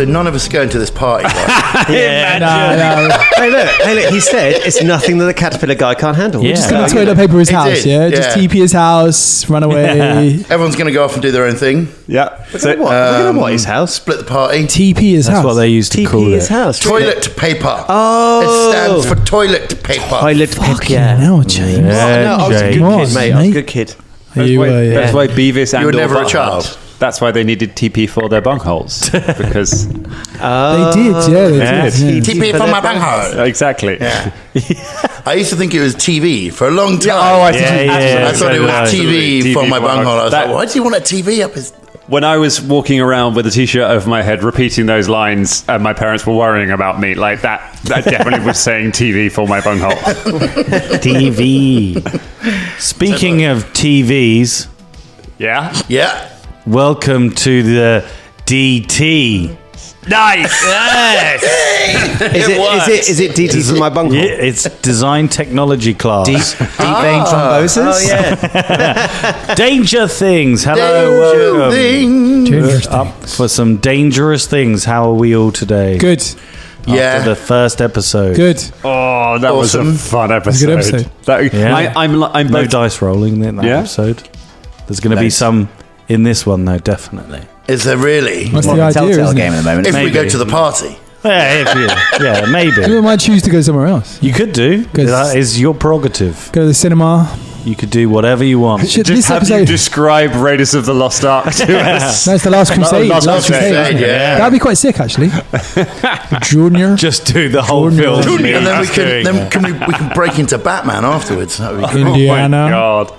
So none of us are going to this party, right? No. Hey, look. He said it's nothing that the caterpillar guy can't handle. Yeah. Just going to toilet paper his He house, did. Just Yeah. TP his house, run away. Everyone's going to go off and do their own thing. Yeah. So what? We're going to what, his house? Split the party. TP his That's house. what they used to call TP his it. house. Toilet paper. Oh. It stands for toilet paper. Toilet paper. Fucking hell, James. Yeah, No, I was a James. good Come kid, on, mate. I was a mate. good kid. You were, yeah. That's why Beavis and You were never a Butthead- child. That's why they needed TP for their bungholes. Because They did, yeah. They did. Yeah. TP for my bunghole. exactly. Yeah. I used to think it was TV for a long time. I I thought it was TV for my bunghole. I was That- like, why do you want a TV up his... When I was walking around with a t-shirt over my head repeating those lines and my parents were worrying about me, like that definitely was saying TV for my bunghole. TV. Speaking of TVs, Yeah? Yeah. welcome to the DT. Nice! Is it DT for my bunghole? Yeah, it's Design Technology class. Deep vein thrombosis. Oh, yeah. Danger Things. Hello, Danger welcome. thing. Dangerous Up for some dangerous things. How are we all today? Good. Yeah. After the first episode. Good. Oh, that was Awesome. a fun episode. Good episode. That- Yeah. I'm No both dice rolling in that Yeah? episode. There's going to be some in this one, though, definitely. Is there really? That's More the of a idea, telltale isn't game it? at the moment. If we Maybe. go to the party. Yeah, maybe. You might choose to go somewhere else. You could do. 'Cause- That is your prerogative. Go to the cinema. You could do whatever you want. Shit, just this have you episode... describe Raiders of the Lost Ark to us. No, it's the Last Crusade. Last Crusade, isn't it? yeah. That'd be quite sick, actually. Junior. Just do the whole Junior. film. And then Me. we can break into Batman afterwards. That would be cool. Indiana. God.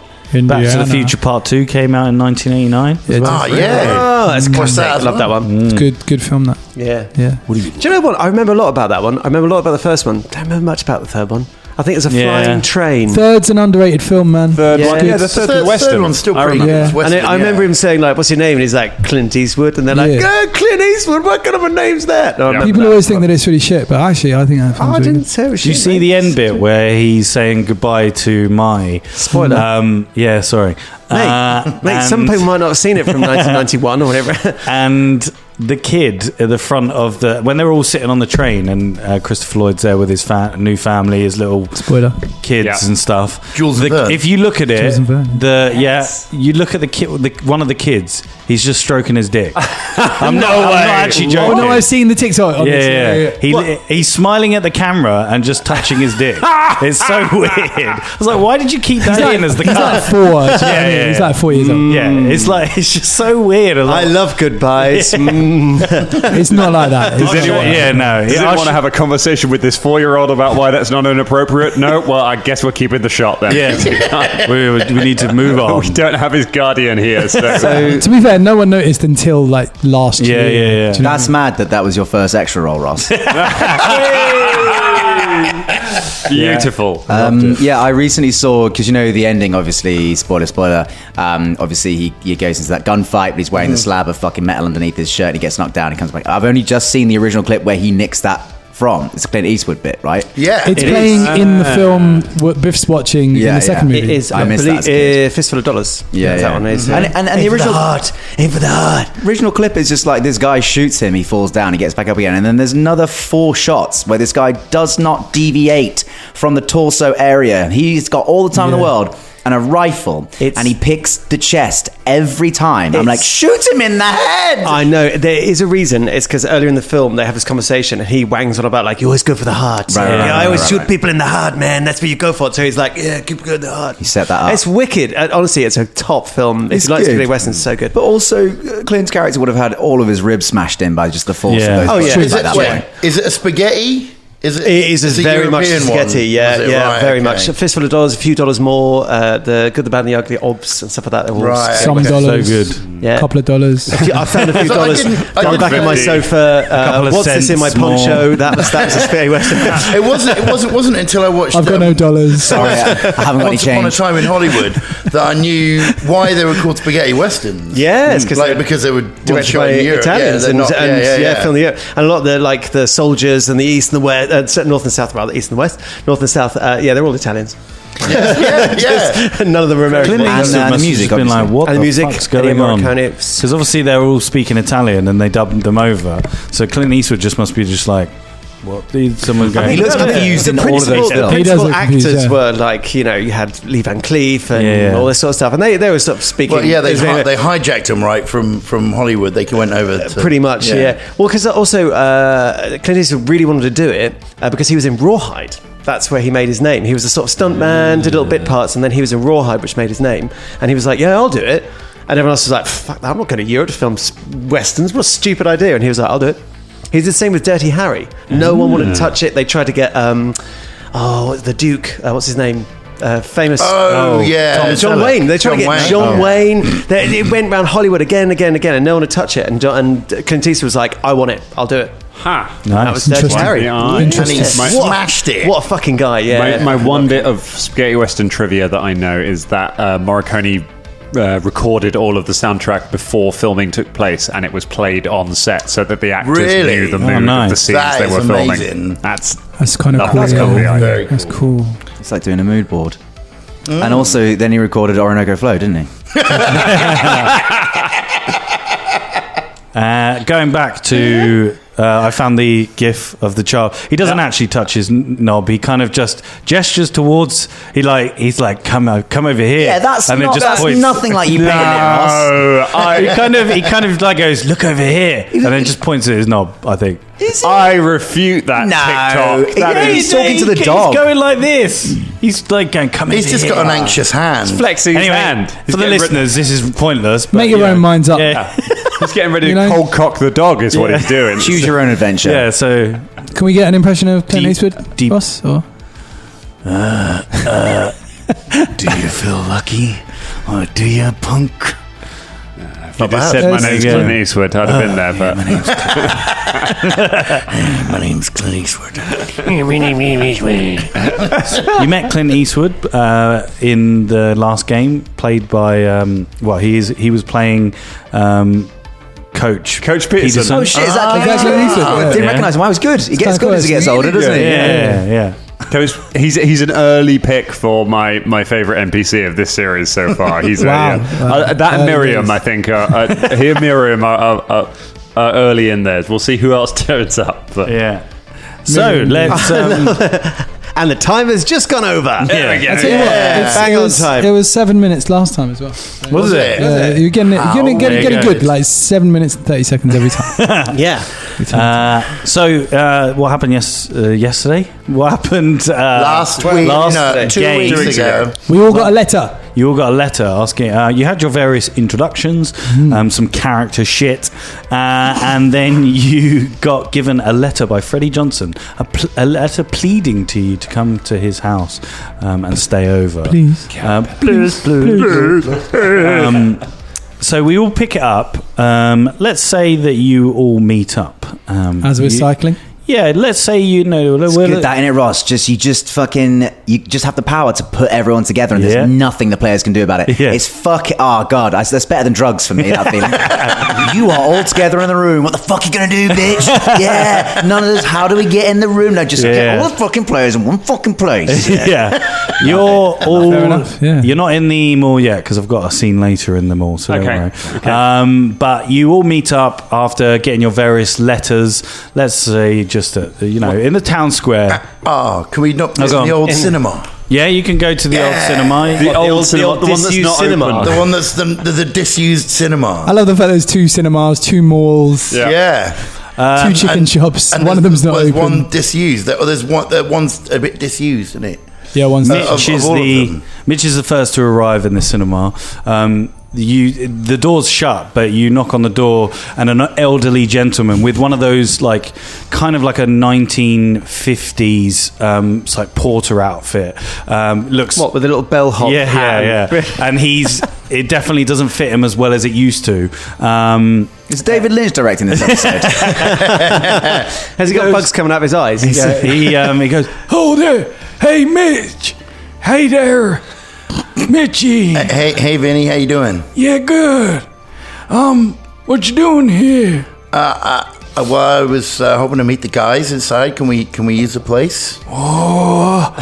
Back to the Future Part 2 came out in 1989. Ah, yeah. Oh, that's Watch classic. that as Love that well. one. It's good film, that. Yeah. Yeah. Do you know what? I remember a lot about that one. I remember a lot about the first one. Don't remember much about the third one. I think it's a Yeah. flying train. Third's an underrated film, man. Third Yeah. one. Good. Yeah, the third Third Western. one's still I pretty remember. good. Yeah. It's Western, And I remember him saying, like, what's your name? And he's like, Clint Eastwood. And they're like, Yeah. oh, Clint Eastwood, what kind of a name's that? No, I remember People that. always think that it's really shit, but actually, I think that Oh, film's I really didn't good. say it was Do you shit, see mate. the end bit where he's saying goodbye to Mai? Spoiler. Yeah, sorry. Mate, some people might not have seen it from 1991 or whatever. And the kid at the front of the... When they were all sitting on the train and Christopher Lloyd's there with his new family, his little Spoiler. kids Yeah. and stuff. Jules and Verne. If you look at it, Jules and Verne. you look at the kid, one of the kids, he's just stroking his dick. I'm not actually joking. Oh, no, I've seen the TikTok on this. Yeah. He's smiling at the camera and just touching his dick. It's so weird. I was like, why did you keep that in as the He's like cut? 4. yeah. He's like 4 years old. Yeah, it's just so weird. I like, love goodbyes. It's not like that. Does anyone, Does anyone want to have a conversation with this 4-year-old about why that's not inappropriate? No? Well, I guess we're keeping the shot then. Yeah, we need to move on. We don't have his guardian here, so... To be fair, no one noticed until like last year. Yeah. Do you know That's mad that was your first extra role, Ross. Beautiful. Yeah, I recently saw, because you know the ending, obviously, spoiler, obviously he goes into that gunfight, but he's wearing the slab of fucking metal underneath his shirt and he gets knocked down, he comes back. I've only just seen the original clip where he nicks that from. It's a Clint Eastwood bit, right? Yeah. It's playing in the film what Biff's watching in Yeah, the second yeah. movie. It is, I I missed believe, that as a kid. Fistful of Dollars. Yeah, That one is. And the original Aim for the heart. original clip is just like this guy shoots him, he falls down, he gets back up again, and then there's another 4 shots where this guy does not deviate from the torso area. He's got all the time in the world and a rifle, and he picks the chest every time. I'm like, shoot him in the head! I know, there is a reason. It's because earlier in the film they have this conversation and he wangs on about like, you always go for the heart. Right, Yeah, right, I always right, shoot right. people in the heart, man. That's where you go for it. So he's like, yeah, keep going the heart. He set that up. It's wicked. Honestly, it's a top film. If It's you like good. spaghetti westerns, it's so good. But also, Clint's character would have had all of his ribs smashed in by just the force Yeah. of those Oh, yeah. bullets Is by it, that point. is it a spaghetti? Is it It is a very much European spaghetti, one? yeah, Was it? yeah, Right, very okay. much. A fistful of dollars, a few dollars more. The good, the bad, and the ugly, obs and stuff like that. They're all Right. Some Okay. dollars. So good. Yeah. Couple of dollars. I found a few So I dollars didn't- I on the didn't back of my 50. sofa. couple of What's this in my cents more. poncho? That was a spaghetti western. It wasn't until I watched. I've got no dollars. Sorry, I haven't got any Once upon a change. time in Hollywood, that I knew why they were called spaghetti westerns. Yes, because because they were directed by in Europe. Italians they're and, not- filmed in Europe. And a lot of the soldiers and the east and the west, north and south, rather, east and the west, north and south. They're all Italians. Yeah. None of them were American. Clint And, Eastwood the must have music, just been like, obviously. what And the the music, fuck's Ennio going on? Morricone. Because obviously they're all speaking Italian and they dubbed them over. So Clint Eastwood just must be just like, what? Someone's going. He looks confused in The all of those principal films. He does look actors confused, yeah. were like, you had Lee Van Cleef and Yeah. all this sort of stuff, and they were sort of speaking. Well, yeah, they hijacked him right from Hollywood. They went over to, pretty much, yeah. Well, because also Clint Eastwood really wanted to do it because he was in Rawhide. That's where he made his name. He was a sort of stunt man, did little bit parts, and then he was in Rawhide, which made his name. And he was like, "Yeah, I'll do it." And everyone else was like, "Fuck that! I'm not going to Europe to film westerns. What a stupid idea!" And he was like, "I'll do it." He did the same with Dirty Harry. No one wanted to touch it. They tried to get the Duke. What's his name? Famous. yeah. John Wayne. They tried to get John Wayne. It went around Hollywood again, and no one would touch it. And Clint Eastwood was like, "I want it. I'll do it." Ha! That was Dirty Interesting. Harry. Yeah. And he Interesting. smashed it. What a fucking guy! Yeah. My one bit of spaghetti western trivia that I know is that Morricone recorded all of the soundtrack before filming took place, and it was played on set so that the actors Really? knew the mood Oh, of nice. the scenes That they is were amazing. filming. That's kind of cool. That's cool, yeah. Very That's cool. cool. It's like doing a mood board. And also, then he recorded Orinoco Flow, didn't he? Going back to, I found the gif of the child. He doesn't actually touch his knob. He kind of just gestures towards. He's like, come over here. Yeah, that's and not. That's points. nothing like you painting it, Ross. He kind of like goes, look over here, and then just points at his knob. I think. I refute that No. TikTok. Yeah, he's talking to the dog. He's going like this. He's like going, come He's over just here. got an anxious hand. Flexing his Anyway, hand. for the listeners, this is pointless. But, Make your you know, own minds up. Yeah, He's getting ready You to know- cold cock the dog, is what he's doing. Choose your own adventure. yeah. So Can we get an impression of Clint Deep- Eastwood, deep- Ross? Or? do you feel lucky, or do you, punk? If you just said my name's Yeah. Clint Eastwood, I'd have been there, but My name's Clint Eastwood. You met Clint Eastwood in the last game, played by he was playing Coach Peterson. Oh shit! Is that Is that Clint Eastwood? I Yeah. didn't recognise him. I was good. He gets quite good as he close. gets older, doesn't he? Yeah. he's an early pick for my favourite NPC of this series so far. He's Wow. that and Early Miriam, days. I think. He and Miriam are early in theirs. We'll see who else turns up. But. Yeah. So let's. And the time has just gone over. There we go. I tell you what, Bang it on was, time. It was 7 minutes last time as well. So, Was it? you're getting it there you go. good, like 7 minutes and 30 seconds every time. Yeah. What happened yesterday? What happened Last week, last 2 game? weeks ago. We all got a letter. You all got a letter asking. You had your various introductions, some character shit, and then you got given a letter by Freddie Johnson, a letter pleading to you to come to his house and stay over. Please. Please. So we all pick it up. Let's say that you all meet up. As we're cycling. Yeah, let's say It's good that, innit, Ross? You just have the power to put everyone together, and Yeah. there's nothing the players can do about it. Yeah. It's oh god, that's better than drugs for me. That feeling. You are all together in the room. What the fuck are you gonna do, bitch? Yeah, none of this. How do we get in the room? No, just get all the fucking players in one fucking place. Yeah, you're all. Fair enough, yeah. You're not in the mall yet because I've got a scene later in the mall. So don't Okay. worry. But you all meet up after getting your various letters. Let's say just in the town square. Can we not Oh, visit go on. the old cinema? Yeah, you can go to the old cinema. The old cinema, the one that's disused not cinema. open. The one that's the disused cinema. I love the fact there's 2 cinemas, 2 malls, Yeah. 2 chicken shops. And One of them's not there's open. one disused. There's one. One's a bit disused, isn't it? Yeah, one's Of Mitch is all of them. Mitch is the first to arrive in the cinema. The door's shut, but you knock on the door, and an elderly gentleman with one of those kind of like a 1950s it's like porter outfit looks. What, with a little bellhop hand? Yeah. And it definitely doesn't fit him as well as it used to. Is David Lynch directing this episode? Has he got bugs coming out of his eyes? He goes, Oh there! Hey Mitch! Hey there! Mitchie! Hey, Vinny, how you doing? Yeah, good. What you doing here? Well, I was hoping to meet the guys inside. Can we use the place? Oh,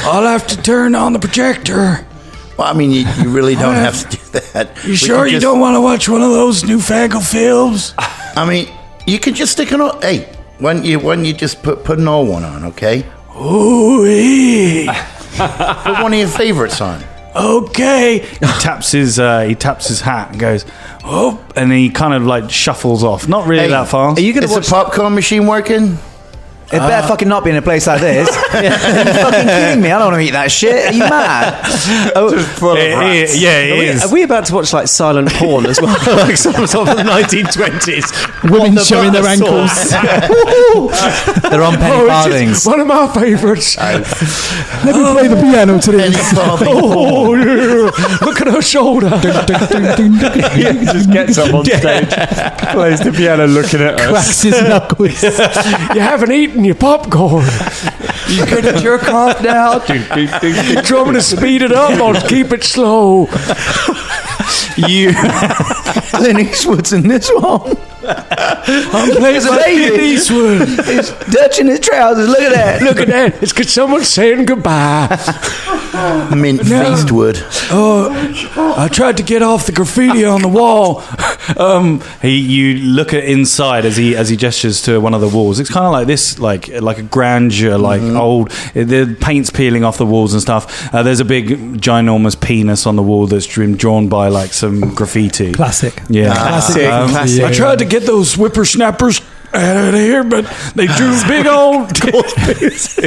I'll have to turn on the projector. Well, I mean, you really don't have to do that. You sure you don't want to watch one of those newfangled films? I mean, you can just stick an old... Hey, when you just put an old one on, okay? Ooh-wee. Put one of your favorites on. Okay. He taps his hat and goes, oh, and he kind of like shuffles off. Not really Hey, that fast. Are you going Is to the watch? popcorn machine working? It better fucking not be in a place like this. Are you fucking kidding me? I don't want to eat that shit. Are you mad? It is. Are we about to watch like silent porn as well? Like some sort of the 1920s. Women showing their ankles. They're on penny farthings. One of my favorites. Let me play the piano to Any this. farthing. Oh, yeah. Look at her shoulder. He just gets up on stage, plays the piano, looking at us. Cracks his knuckles. You haven't eaten your popcorn. You gonna jerk off now? Do you want me to speed it up or keep it slow? Clint Eastwood's in this one. I'm playing There's a by lady. Clint Eastwood. He's Dutch in his trousers. Look at that. Look at that. It's because someone's saying goodbye. Mint-faced wood. I tried to get off the graffiti on the wall. You look at inside as he gestures to one of the walls. It's kind of like this, like a grandeur, like old. The paint's peeling off the walls and stuff. There's a big, ginormous penis on the wall that's been drawn by like some graffiti. Classic. Yeah, Classic. I tried to get those whippersnappers out of here, but they drew big old It's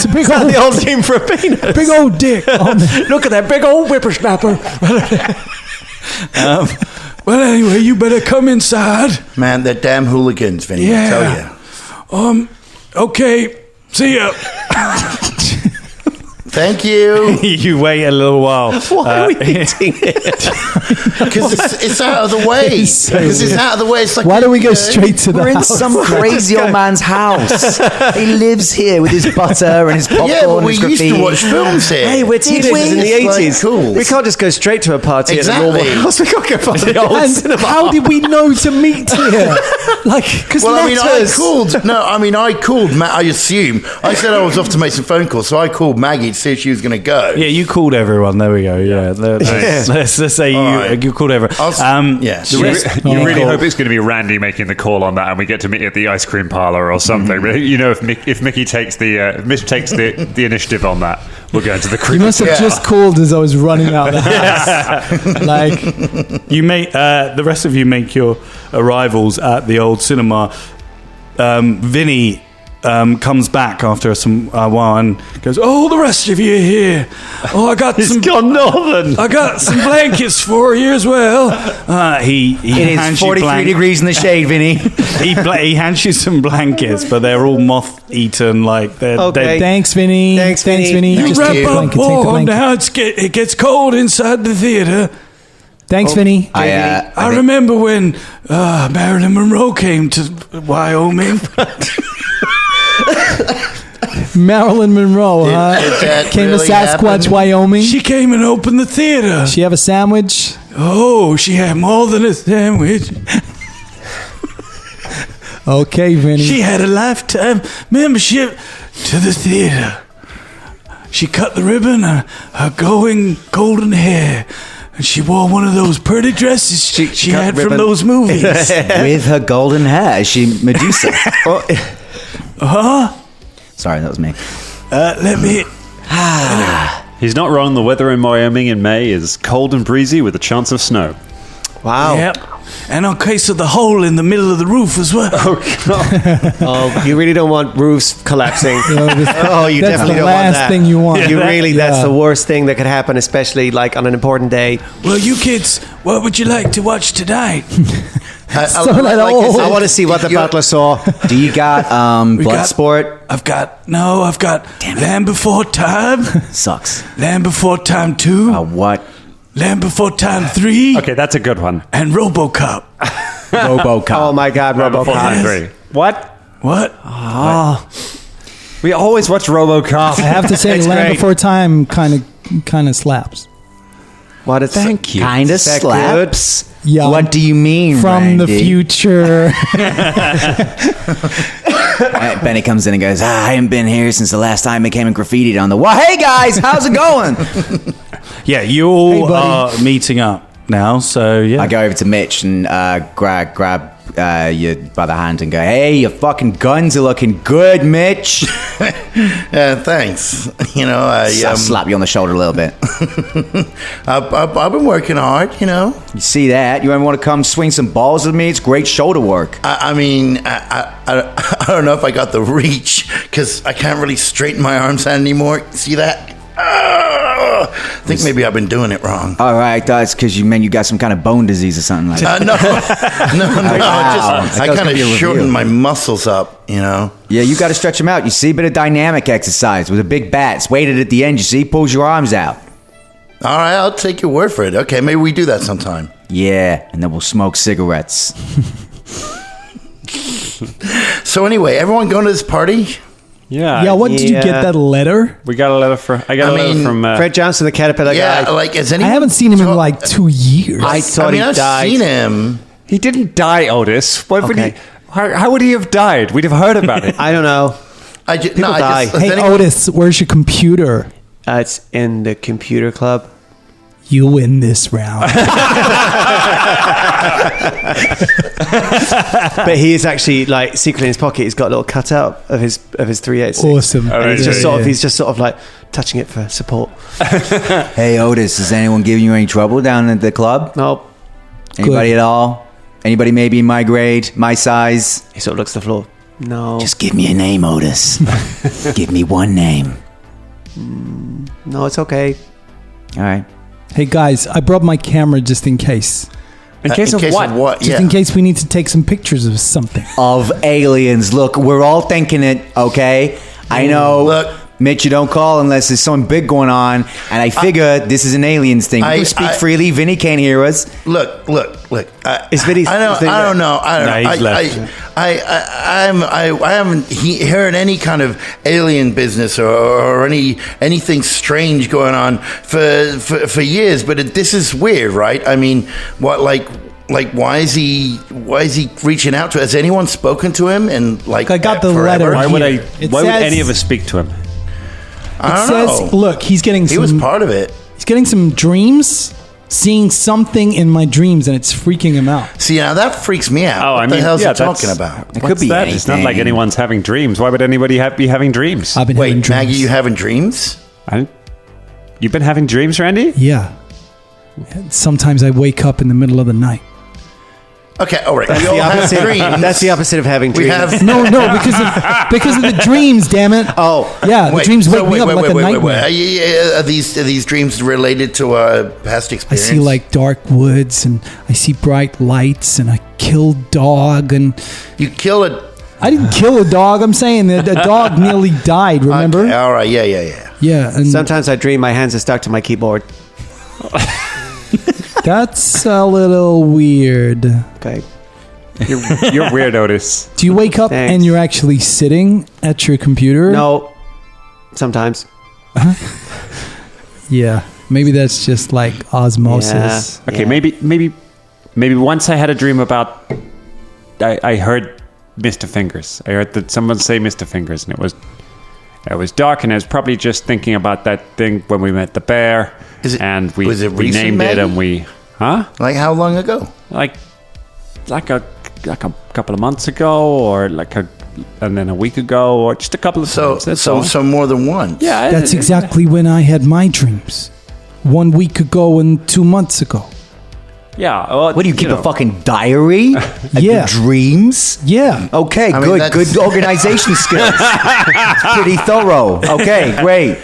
a big The old, old team for a penis. big old dick. On there. Look at that big old whippersnapper. Well, anyway, you better come inside. Man, they're damn hooligans, Vinny, I tell you. Okay, see ya. Thank you. You wait a little while. Why are we eating it? Because it's out of the way. Because it's out of the way. It's like Why don't we go straight to the We're in house? some crazy old man's house. He lives here with his butter and his popcorn Yeah, but and we his used graffiti. to watch films here. Hey, we're teenagers in the It's like 80s. cool. We can't just go straight to a party at a Exactly. normal house. We can't go past the old And cinema. how did we know to meet here? Like, because Well, I called Matt. I assume I said I was off to make some phone calls, so I called Maggie to see if she was going to go. Yeah, you called everyone. There we go. Yeah, let's say right. you called everyone. Yeah. You really hope it's going to be Randy making the call on that, and we get to meet at the ice cream parlor or something. But you know, if Mickey takes the initiative on that, we're going to the cream. you must have just called as I was running out the house. Like, You make the rest of you make your arrivals at the old cinema. Vinny comes back after some while and goes, "Oh, the rest of you are here. Oh, I got some. gone northern. I got some blankets for you as well." He It hands is you 43 degrees in the shade, Vinny. he hands you some blankets, but they're all moth-eaten. Like they're Okay. thanks, Vinny. Thanks, Vinny. Just Wrap take the up blanket. Take the warm blanket. now. It gets cold inside the theater. Thanks, Vinny. I remember when Marilyn Monroe came to Wyoming. Marilyn Monroe, Did that came really to Sasquatch, happen? Wyoming. She came and opened the theater. She have a sandwich. Oh, she had more than a sandwich. Okay, Vinny. She had a lifetime membership to the theater. She cut the ribbon on her glowing golden hair. And she wore one of those pretty dresses she cut had ribbon. from those movies. With her golden hair, she Medusa. Huh? Sorry, that was me. Let me... He's not wrong. The weather in Wyoming in May is cold and breezy with a chance of snow. Wow. Yep. And in case of the hole in the middle of the roof as well. Oh, you really don't want roofs collapsing. You know, this- Oh, you that's definitely the don't want last that. thing you want. That's Yeah. the worst thing that could happen, especially like on an important day. Well, you kids, what would you like to watch tonight? I I want to see what the butler saw. Do you got Bloodsport? I've got Land Before Time, Sucks. Land Before Time 2, What? Land Before Time 3, Okay, that's a good one. and RoboCop. RoboCop. Oh my God, Before Time RoboCop. 3. What? What? We always watch RoboCop. I have to say, It's Land great. Before Time kind of slaps. What is Thank you. Kind of Is that good? slaps. Yeah. What do you mean, From the Randy? future. Benny comes in and goes, I haven't been here since the last time I came and graffitied on the wall. Hey, guys, how's it going? Yeah, you all Hey, buddy. are meeting up now, so yeah. I go over to Mitch and grab you by the hand and go, hey, your fucking guns are looking good, Mitch. Thanks. You know, I slap you on the shoulder a little bit. I've been working hard, you know. You see that? You ever want to come swing some balls with me? It's great shoulder work. I mean, I don't know if I got the reach because I can't really straighten my arms out anymore. See that? I think maybe I've been doing it wrong. All right, that's because you got some kind of bone disease or something like that. No. Wow. I kind of shortened my muscles up, you know. Yeah, you got to stretch them out. You see, bit of dynamic exercise with a big bat. It's weighted at the end. You see, pulls your arms out. All right, I'll take your word for it. Okay, maybe we do that sometime. Yeah, and then we'll smoke cigarettes. So anyway, everyone going to this party? Yeah, what did you get that letter? We got a letter from. I got a letter from. Fred Johnson, the caterpillar Yeah, guy? like has I anyone? haven't seen him in like 2 years. I thought he I've died. seen him. He didn't die, Otis. Why would Okay. he? How would he have died? We'd have heard about it. I don't know. I die. has Hey, anyone- Otis, where's your computer? It's in the computer club. You win this round. But he is actually like secretly in his pocket. He's got a little cutout of his 386. Awesome. And he's just Yeah, yeah. he's just sort of like touching it for support. Hey, Otis, is anyone giving you any trouble down at the club? No, Anybody at all? Anybody maybe my grade, my size? he sort of looks at the floor. No, Just give me a name, Otis. Give me one name. no, it's okay. All right. Hey, guys, I brought my camera just in case. In case of what? Just Yeah. in case we need to take some pictures of something. Of aliens. Look, we're all thinking it, okay? I know. Look. Mitch, you don't call unless there's something big going on, and I figure this is an aliens thing. We can speak freely. Vinny can't hear us. Look. Is Vinny- I is Vinny don't know. No, he's left. I haven't heard any kind of alien business or anything strange going on for years. But this is weird, right? I mean, what like why is he reaching out to? Has anyone spoken to him? And like I got the forever? letter. Why would Here. It Why would says- any of us speak to him? I It don't says, know. look, he's getting He some. was part of it. He's getting some dreams, seeing something in my dreams, and it's freaking him out. See, now that freaks me out. Oh, what I the mean, hell's yeah, he talking about? It What's could be that? It's not like anything. anyone's having dreams. Why would anybody be having dreams? I've been having Wait, dreams. Maggie, you having dreams? You've been having dreams, Randy? Yeah. Sometimes I wake up in the middle of the night. Okay, all right. We all have dreams. That's the opposite of having We dreams. have No, because of the dreams, damn it. Oh, Yeah, the Wait, dreams so wake me up like a nightmare. Are these dreams related to past I experience? see like dark woods and I see bright lights and I kill dog and you kill a. I didn't kill a dog. I'm saying that a dog nearly died. Remember? Okay, all right, yeah. Yeah, and sometimes I dream my hands are stuck to my keyboard. that's a little weird. Okay. You're weird, Otis. Do you wake up Thanks. and you're actually sitting at your computer? No, sometimes. Yeah, maybe that's just like osmosis. Okay, maybe once I had a dream about. I heard Mr. Fingers. I heard that someone say Mr. Fingers, and it was dark, and I was probably just thinking about that thing when we met the bear, and we was it we recent, named it, Maggie? and we Like how long ago? like a couple of months ago, or and then a week ago, or just a couple of times. That's all. So more than once. Yeah, That's exactly when I had my dreams. 1 week ago and 2 months ago. Yeah. Well, What do you keep know. a fucking diary? Of Yeah. your dreams? Yeah. Okay, I mean, that's- good organization skills. It's pretty thorough. Okay, great.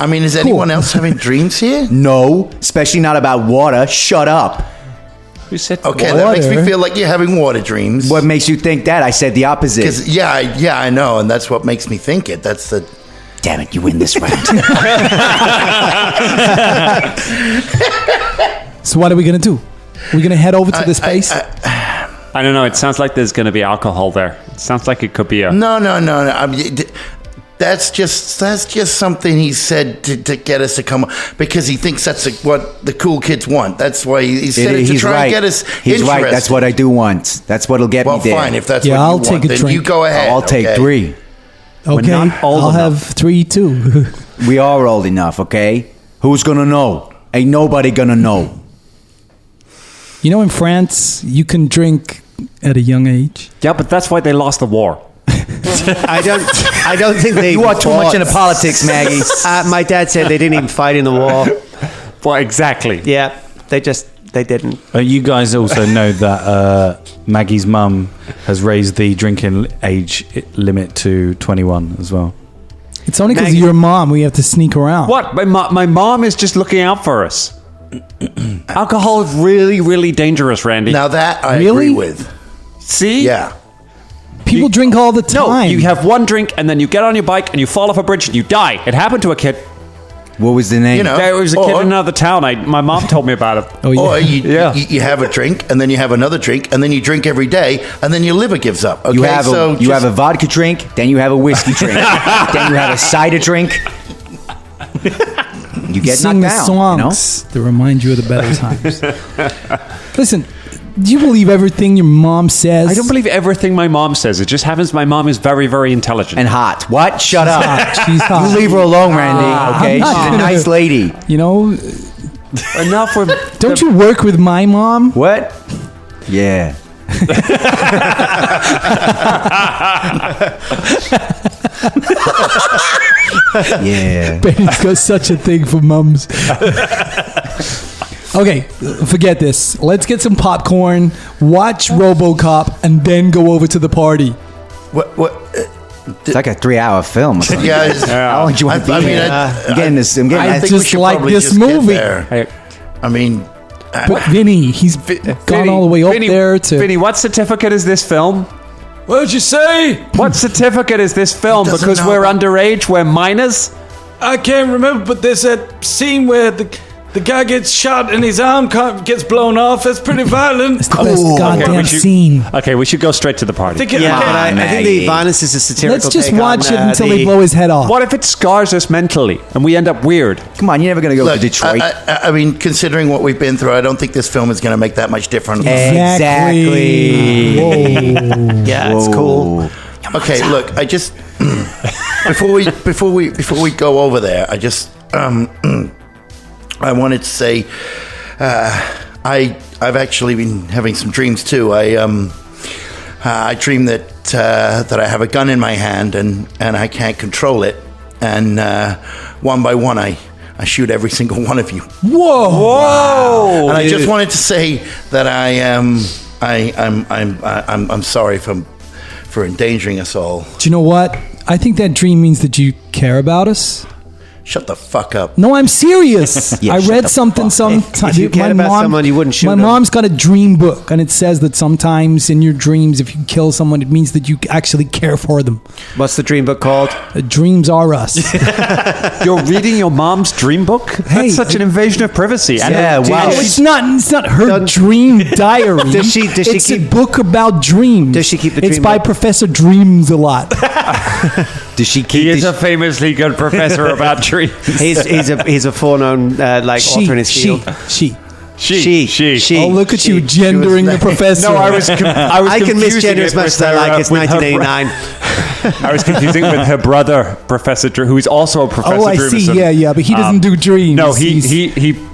I mean, is anyone else having dreams here? No, especially not about water. Shut up. Who said Okay, water? that makes me Water. feel like you're having water dreams. What makes you think that? I said the opposite. 'Cause, yeah, I know, and that's what makes me think it. That's the. Damn it, you win this round. So what are we gonna do? We're gonna head over to this place. I don't know. It sounds like there's going to be alcohol there. It sounds like it could be a. No. I mean, that's just something he said to get us to come because he thinks that's what the cool kids want. That's why he said it to try and get us He's interested. right. That's what I do want. That's what'll get me there. Well, fine. If that's Yeah, what I'll you take want, a then drink. you go ahead. I'll take 3. Okay, not old I'll enough. have 3 too. We are old enough, okay? Who's gonna know? Ain't nobody gonna know. You know, in France, you can drink at a young age. Yeah, but that's why they lost the war. I don't think they. You are too much fought. into politics, Maggie. My dad said they didn't even fight in the war. Well, exactly. Yeah, they didn't. You guys also know that Maggie's mum has raised the drinking age limit to 21 as well. It's only because of Maggie- your mom we have to sneak around. What? My mom is just looking out for us. Alcohol is really, really dangerous, Randy. Now that I Really? agree with. See? Yeah. People drink all the No, time. you have one drink and then you get on your bike and you fall off a bridge and you die. It happened to a kid. What was the name? You know. There was a kid in another town. My mom told me about it. Oh, yeah. Or Yeah. you have a drink, and then you have another drink, and then you drink every day, and then your liver gives up. Okay, You have so you have a vodka drink, then you have a whiskey drink, then you have a cider drink. You get sing knocked the down. songs that remind you of the better times. Listen, do you believe everything your mom says? I don't believe everything my mom says. It just happens my mom is very, very intelligent. And hot. What? Shut up. She's hot. You leave her alone, Randy. Okay, I'm not she's a gonna- nice lady. You know, Enough with... don't you work with my mom? What? Yeah. Yeah. Benny's got such a thing for mums. Okay, forget this. Let's get some popcorn, watch RoboCop, and then go over to the party. what? It's like a 3-hour film. Or something. Yeah, it's- How long do you want to be I mean, here? I'm getting this. I'm getting I I think just we should like probably this just get movie. there. I mean, But Vinny, he's gone all the way up there to... Vinny, what certificate is this film? What'd you say? What certificate is this film? He doesn't Because know. we're underage, we're minors? I can't remember, but there's that scene where the guy gets shot and his arm gets blown off. That's pretty violent. It's the best goddamn we should- scene. Okay, we should go straight to the party. Think it- Yeah, okay. but I think Maggie. the violence is a satirical. Let's just take watch on, it until they the- blow his head off. What if it scars us mentally and we end up weird? Come on, you're never going to go look, to Detroit. I mean, considering what we've been through, I don't think this film is going to make that much difference. Exactly. Whoa. Yeah, it's cool. Okay, look, I just before we go over there, I just I wanted to say I've actually been having some dreams too. I dream that I have a gun in my hand and I can't control it, and one by one I shoot every single one of you. Whoa. And I just wanted to say that I'm sorry for endangering us all. Do you know what? I think that dream means that you care about us. Shut the fuck up. No, I'm serious. Yeah, I shut read the something fuck sometime. If you cared about someone, you wouldn't shoot My them. mom's got a dream book, and it says that sometimes in your dreams, if you kill someone, it means that you actually care for them. What's the dream book called? Dreams are us. You're reading your mom's dream book? Hey, That's such an invasion of privacy. And Yeah, wow. No, it's not her dream diary. Does she it's a keep- book about dreams. Does she keep the It's dream by book? Professor Dreams a lot. Does she he keep is a famously good professor about dreams. He's a foreknown author in his field. She. She. Oh, look at you gendering the professor. No, I was I can confusing misgender it as much with as I her, like. It's with her 1989. I was confusing it with her brother, Professor Drew, who is also a professor. Oh, I see. Drew. Yeah, but he doesn't do dreams. No, He's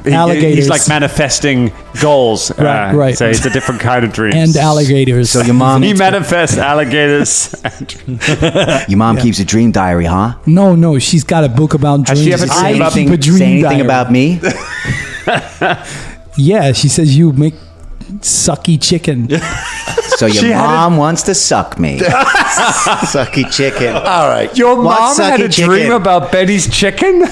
alligators. he's like manifesting goals. Right. So it's a different kind of dreams. and alligators. So your mom, He manifests alligators. your mom keeps a dream diary, huh? No, she's got a book about dreams. Has she ever It's seen I about- keep a dream say anything diary. about me? Yeah, she says you make sucky chicken. So your She had mom wants to suck me. Sucky chicken. All right. Your What mom had sucky a dream chicken? about Betty's chicken?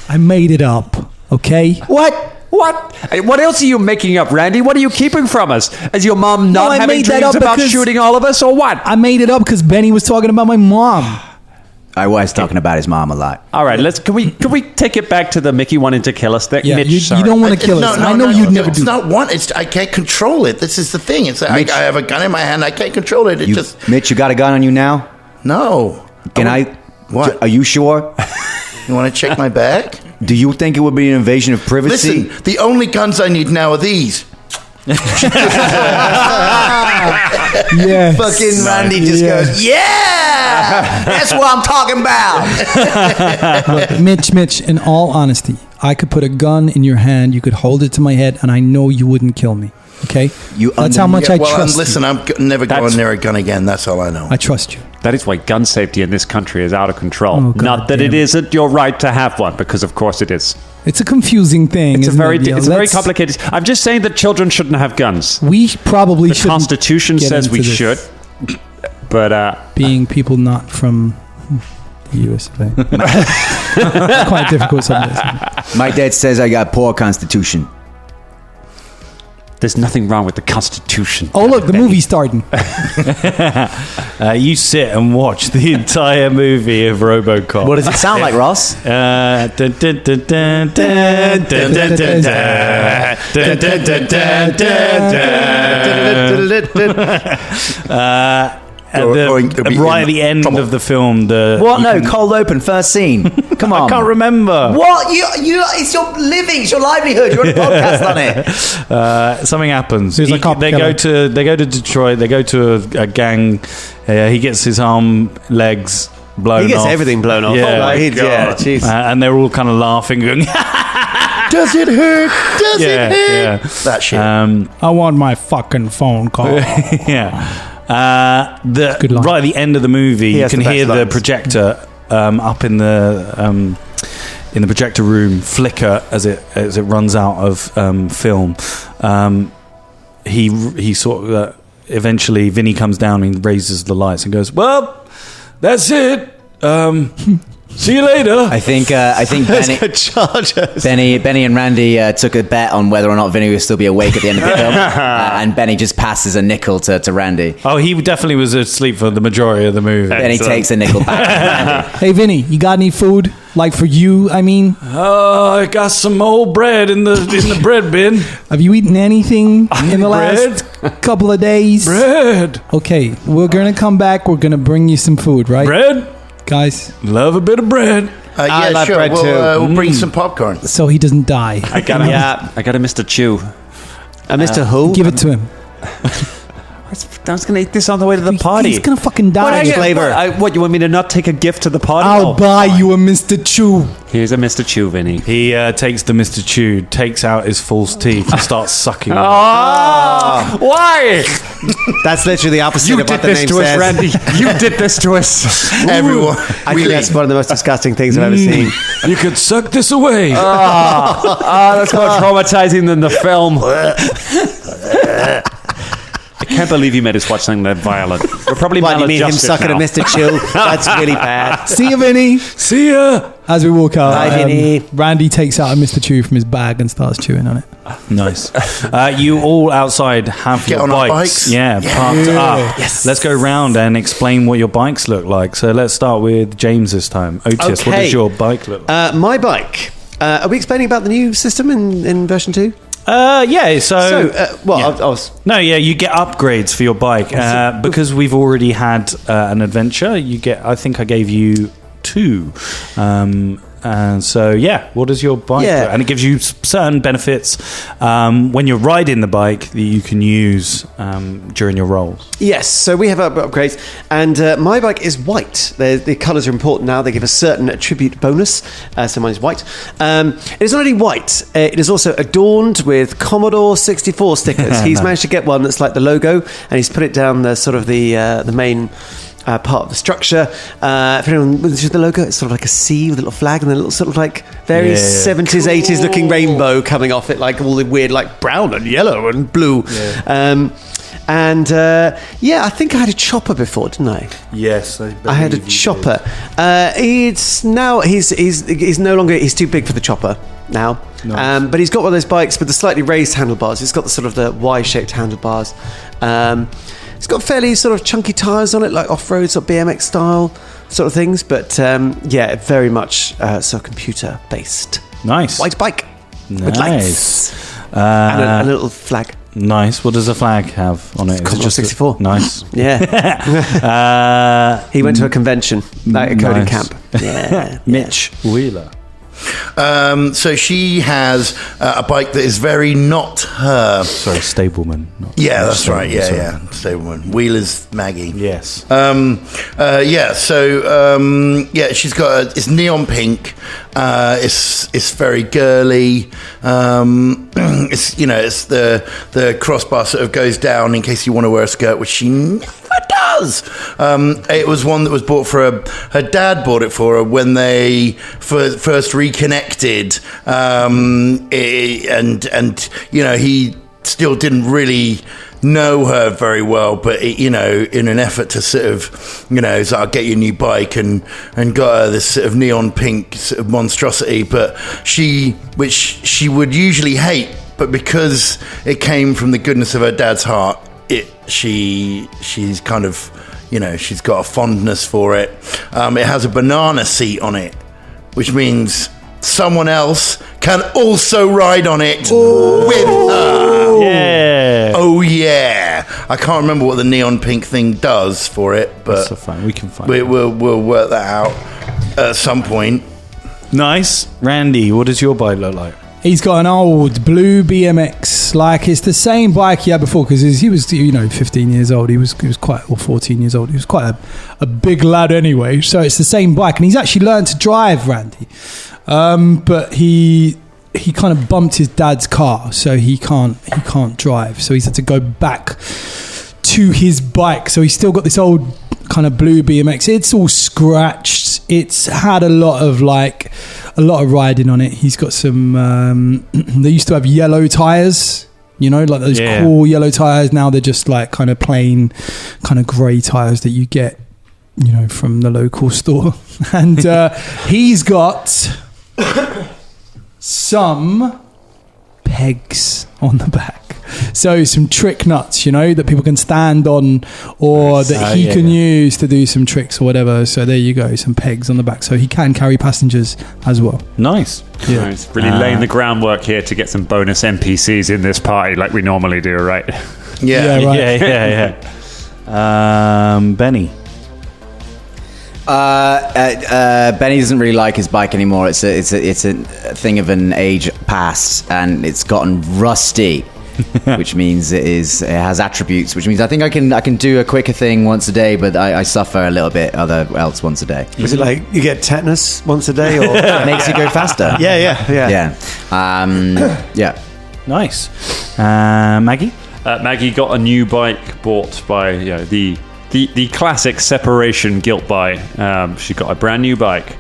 I made it up. Okay. What? What else are you making up, Randy? What are you keeping from us? Is your mom not I having made that dreams up about because- shooting all of us, or what? I made it up because Benny was talking about my mom. I was talking about his mom a lot. All right, can we take it back to the Mickey wanting to kill us thing? Yeah, Mitch, you sorry. don't want to kill us. I know you'd never it's do. not one. It's I can't control it. This is the thing. It's I Mitch. have a gun in my hand. I can't control it. It You, just Mitch, you got a gun on you now? no. Can I What? Are you sure? You want to check my bag? Do you think it would be an invasion of privacy? Listen, the only guns I need now are these. Yes. Fucking Randy just goes, yeah! That's what I'm talking about! Look, Mitch, in all honesty, I could put a gun in your hand, you could hold it to my head, and I know you wouldn't kill me. Okay? That's how much I trust listen, you. I'm never going near a gun again. That's all I know. I trust you. That is why gun safety in this country is out of control. Oh, God Not that damn it it. isn't your right to have one, because of course it is. It's a confusing thing. It's a isn't very, it? Yeah, it's a very let's- complicated. I'm just saying that children shouldn't have guns. We probably The should. Constitution says we should, but Being people not from the US of A. It's quite difficult sometimes. My dad says I got poor constitution. there's nothing wrong with the Constitution. Oh, look, the movie's starting. You sit and watch the entire movie of RoboCop. What does it sound like, Ross? Dun, dun, dun, dun, dun, dun, dun, dun, dun, dun, dun, dun, dun, dun, dun. Right at the end of the film, What? No, cold open, first scene. Come on. I can't remember. What? You? It's your living, it's your livelihood. You're on a podcast on it. Something happens. There's a cop They killer. go to Detroit. They go to a gang. He gets his arm, legs blown off. He gets everything blown off. Yeah, Oh my God. Jeez. and they're all kind of laughing, going, Does it hurt? Does it hurt? yeah. That shit. I want my fucking phone call. Yeah. Good line. Right at the end of the movie, you has can the best hear the lines. projector up in the projector room flicker as it runs out of film. He sort of eventually Vinny comes down and raises the lights and goes, "Well, that's it. See you later." I think Benny and Randy took a bet on whether or not Vinny would still be awake at the end of the film, and Benny just passes a nickel to Randy. Oh, he definitely was asleep for the majority of the movie. Benny takes a nickel back from Randy. Hey, Vinny, you got any food? Like for you, I mean? I got some old bread in the bread bin. Have you eaten anything in the last couple of days? Bread. Okay, we're going to come back. We're going to bring you some food, right? Bread. Guys, Love a bit of bread. Yeah, love sure. bread too. We'll bring some popcorn. so he doesn't die. I got a Mr. Chew. Mr. Who? Give it to him. I was going to eat this on the way to the party. He's going to fucking die. What, you want me to not take a gift to the party? I'll buy you a Mr. Chew. Here's a Mr. Chew, Vinny. He takes the Mr. Chew, takes out his false teeth, and starts sucking. Oh, why? That's literally the opposite You of did what the this name to says. us, Randy. You did this to us. Everyone. I think that's one of the most disgusting things I've ever seen. You could suck this away. That's more traumatizing than the film. I can't believe you made us watch something that violent. We're probably What, you mean him maladjusted sucking now. a Mr. Chew? That's really bad. See you, Vinny. See ya. As we walk out, Bye, Vinny. Randy takes out a Mr. Chew from his bag and starts chewing on it. Nice. You all outside have Get your on our bikes. bikes. Yeah, parked up. Yes. Let's go round and explain what your bikes look like. So let's start with James this time. Otis, what Okay. does your bike look like? My bike. Are we explaining about the new system in version 2? Yeah, so... You you get upgrades for your bike. Because we've already had an adventure, you get... I think I gave you 2. And so, what does your bike Yeah. do? And it gives you certain benefits when you're riding the bike that you can use during your rolls. Yes, so we have upgrades, and my bike is white. The colours are important now. They give a certain attribute bonus, so mine is white. It is not only white, it is also adorned with Commodore 64 stickers. He's managed to get one that's like the logo, and he's put it down the sort of the main... part of the structure. If anyone with the logo, it's sort of like a C with a little flag and a little sort of like very 70s, 80s looking rainbow coming off it, like all the weird like brown and yellow and blue. I think I had a chopper before, didn't I? Yes, I had a chopper. It's now he's no longer he's too big for the chopper now. Nice. But he's got one of those bikes with the slightly raised handlebars. It's got the sort of the Y-shaped handlebars. It's got fairly sort of chunky tyres on it, like off-road, sort of BMX style sort of things. But very much so computer-based. Nice. White bike with lights Nice. and a little flag. Nice. What does the flag have on it? Is it Commodore just 64. Nice. Yeah. He went to a convention, like a coding Nice. camp. Yeah. Mitch Wheeler. So she has a bike that is very not her. Sorry, stableman. Yeah, that's right. Yeah, Sorry. yeah. Stableman. Wheeler's Maggie. Yes. She's got it's neon pink. It's very girly. It's it's the crossbar sort of goes down in case you want to wear a skirt, which she never does. It was one that was bought for her dad bought it for her when they first reconnected, and he still didn't really know her very well, but in an effort to sort of so I'll get you a new bike and got her this sort of neon pink sort of monstrosity, but which she would usually hate, but because it came from the goodness of her dad's heart, she's kind of she's got a fondness for it. It has a banana seat on it, which means someone else can also ride on it with her. Yeah. Oh yeah. I can't remember what the neon pink thing does for it, but That's fine. We can find we'll work that out at some point. Nice. Randy, what does your bike look like? He's got an old blue BMX. Like, it's the same bike he had before, because he was 15 years old. He was quite, or 14 years old. He was quite a big lad anyway. So it's the same bike, and he's actually learned to drive, Randy. But he kind of bumped his dad's car, so he can't drive. So he's had to go back to his bike. So he's still got this old kind of blue BMX. It's all scratched. It's had a lot of riding on it. He's got some they used to have yellow tires, like those cool yellow tires. Now they're just like kind of plain kind of grey tires that you get from the local store. And he's got some pegs on the back, so some trick nuts that people can stand on, or that he can use to do some tricks or whatever. So there you go, some pegs on the back, so he can carry passengers as well. Nice. Yeah. It's really laying the groundwork here to get some bonus NPCs in this party like we normally do, right? Yeah. Right. Yeah. Benny. Benny doesn't really like his bike anymore. It's a thing of an age past, and it's gotten rusty, which means it has attributes. Which means I think I can do a quicker thing once a day, but I suffer a little bit else once a day. Is it like you get tetanus once a day, or It makes you go faster. Yeah. Yeah. Nice. Maggie. Maggie got a new bike bought by the classic separation guilt buy. She got a brand new bike.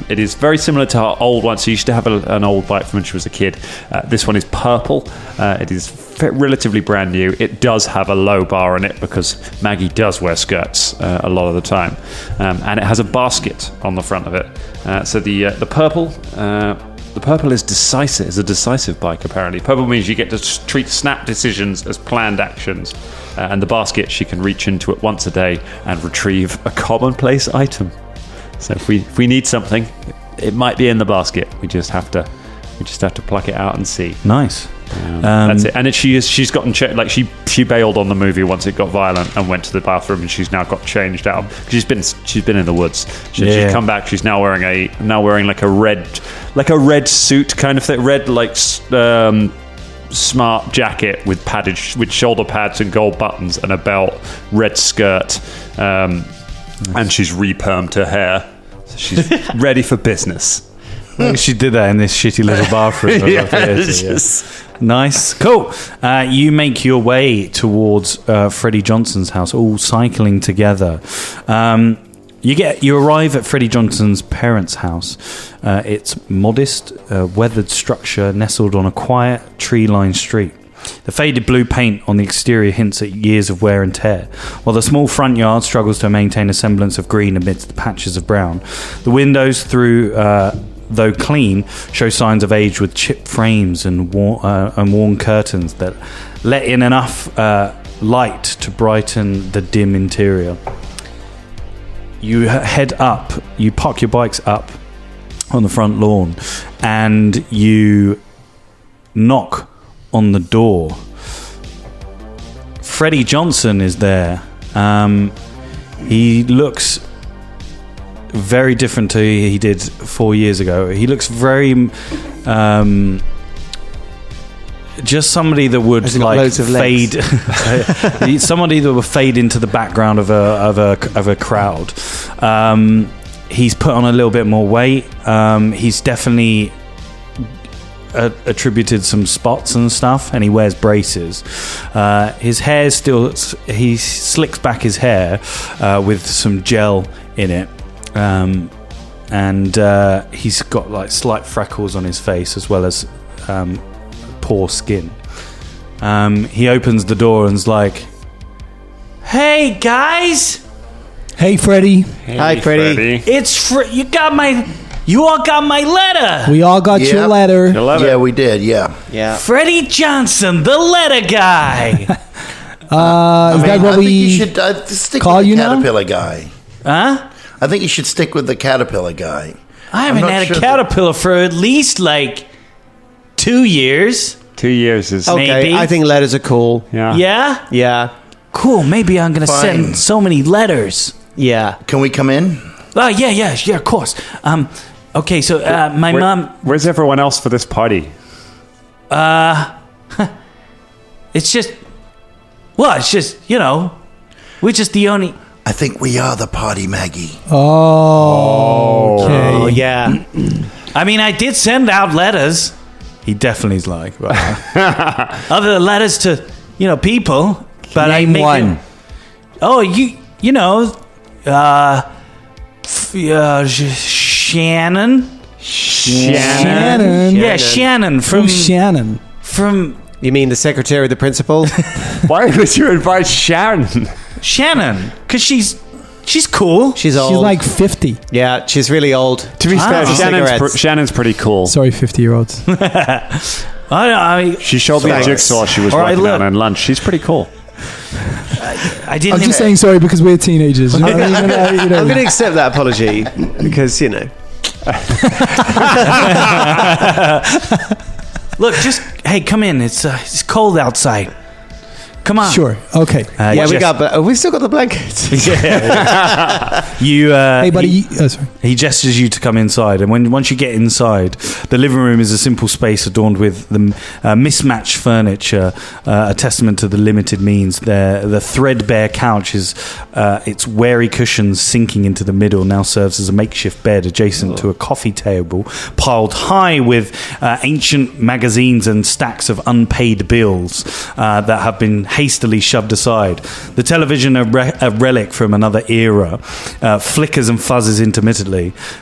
It is very similar to her old one. She used to have an old bike from when she was a kid. This one is purple. It is relatively brand new. It does have a low bar on it because Maggie does wear skirts a lot of the time. And it has a basket on the front of it. So the purple... The purple is decisive. It's a decisive bike, apparently. Purple means you get to treat snap decisions as planned actions. And the basket, she can reach into it once a day and retrieve a commonplace item. So if we need something, it might be in the basket. We just have to pluck it out and see. Nice. That's it. And she's gotten she bailed on the movie once it got violent and went to the bathroom, and she's now got changed out. She's been in the woods. She's come back. She's now wearing like a red suit kind of thing, red smart jacket with shoulder pads and gold buttons and a belt, red skirt, and she's re-permed her hair. So she's ready for business. She did that in this shitty little bathroom. Nice. Cool. You make your way towards Freddie Johnson's house, all cycling together. You arrive at Freddie Johnson's parents' house. It's modest, weathered structure nestled on a quiet, tree-lined street. The faded blue paint on the exterior hints at years of wear and tear, while the small front yard struggles to maintain a semblance of green amidst the patches of brown. The windows, though clean, show signs of age with chipped frames and worn curtains that let in enough light to brighten the dim interior. You head up, you park your bikes up on the front lawn, and you knock on the door Freddie Johnson is there. He looks very different to he did 4 years ago. He looks very just somebody that would Has he got like loads of legs? fade. Somebody that would fade into the background of a crowd. He's put on a little bit more weight. He's definitely attributed some spots and stuff, and he wears braces. His hair still, he slicks back his hair with some gel in it, and he's got like slight freckles on his face as well as poor skin. He opens the door and's like, "Hey guys, Hey, Freddie. Hi, Freddie. it's you all got my letter. We all got your Yep. letter. Yeah, we did. Yeah. Yeah. Freddie Johnson, the letter guy." Is that what I think you we should stick call with the you now? caterpillar guy. Huh? I think you should stick with the caterpillar guy. I haven't not had sure a caterpillar for at least like 2 years. 2 years is Okay, Maybe. I think letters are cool. yeah. Yeah? Yeah. Cool. Maybe I'm going to Fine. send so many letters. Yeah. Can we come in? Oh, yeah, of course. Okay, so my mom, Where's everyone else for this party? it's just, we're just the only. I think we are the party, Maggie. Oh, okay. Oh, yeah. I mean, I did send out letters. He definitely is like, other letters to, people. But I Name make one. it- oh, Shannon. Shannon. Yeah, Shannon from Who's Shannon? from You mean the secretary of the principal? Why would you invite Sharon? Shannon, because she's cool. She's old. She's like 50. yeah, she's really old. To be fair, Cigarettes. Shannon's pretty cool. Sorry, 50-year-olds. I She showed me a Thanks. jigsaw she was All right, working look. on lunch. She's pretty cool. didn't. I'm just saying sorry because we're teenagers. You know what I mean? I'm going to accept that apology because, Look, just hey, come in. It's cold outside. Come on. Sure. Okay. yeah, we've still got the blankets. You. Hey, buddy. Sorry. He gestures you to come inside, and once you get inside, the living room is a simple space adorned with the mismatched furniture, a testament to the limited means. The threadbare couch is its weary cushions sinking into the middle now serves as a makeshift bed adjacent to a coffee table piled high with ancient magazines and stacks of unpaid bills that have been hastily shoved aside. The television, a relic from another era, flickers and fuzzes intermittently,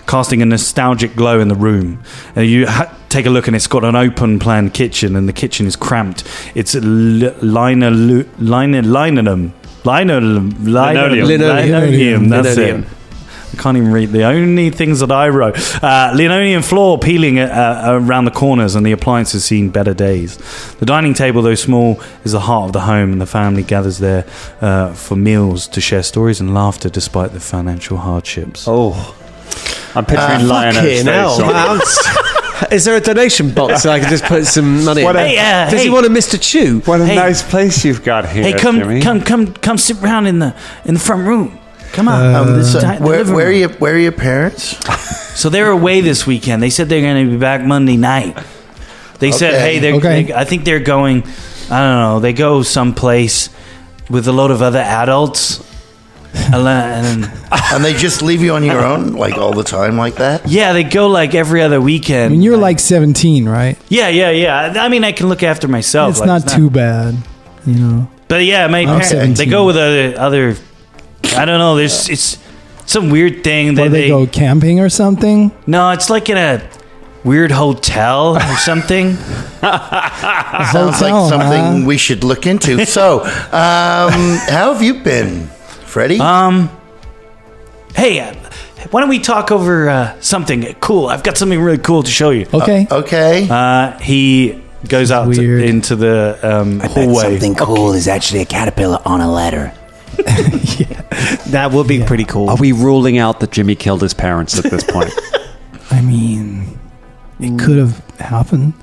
casting a nostalgic glow in the room. You take a look, and it's got an open plan kitchen, and the kitchen is cramped. It's linoleum. That's it. I can't even read the only things that I wrote. Linoleum floor peeling around the corners, and the appliances seen better days. The dining table, though small, is the heart of the home, and the family gathers there for meals to share stories and laughter despite the financial hardships. Oh. I'm picturing Lionel's face. on- Is there a donation box so I can just put some money in? Does he want a Mr. Chew? What a Hey. nice place you've got here, Jimmy. come sit around in the front room. Come on. Where are your parents? So they're away this weekend. They said they're going to be back Monday night. They said, Okay. hey, I think they're going, I don't know, they go someplace with a load of other adults. And And they just leave you on your own, like all the time, like that? yeah, they go like every other I weekend. mean, you're like 17, right? Yeah. I mean, I can look after myself. It's like, not too bad, you know. But yeah, my I'm parents, 17. they go with other I don't know. It's some weird thing Or that they go camping or something. No, it's like in a weird hotel or something. Sounds Hotel, like something huh? we should look into. So, how have you been, Freddie? Hey, why don't we talk over something cool? I've got something really cool to show you. Okay. Okay. He goes out weird. into the hallway. Something cool is actually a caterpillar on a letter. That would be pretty cool. Are we ruling out that Jimmy killed his parents at this point? I mean, it could have happened.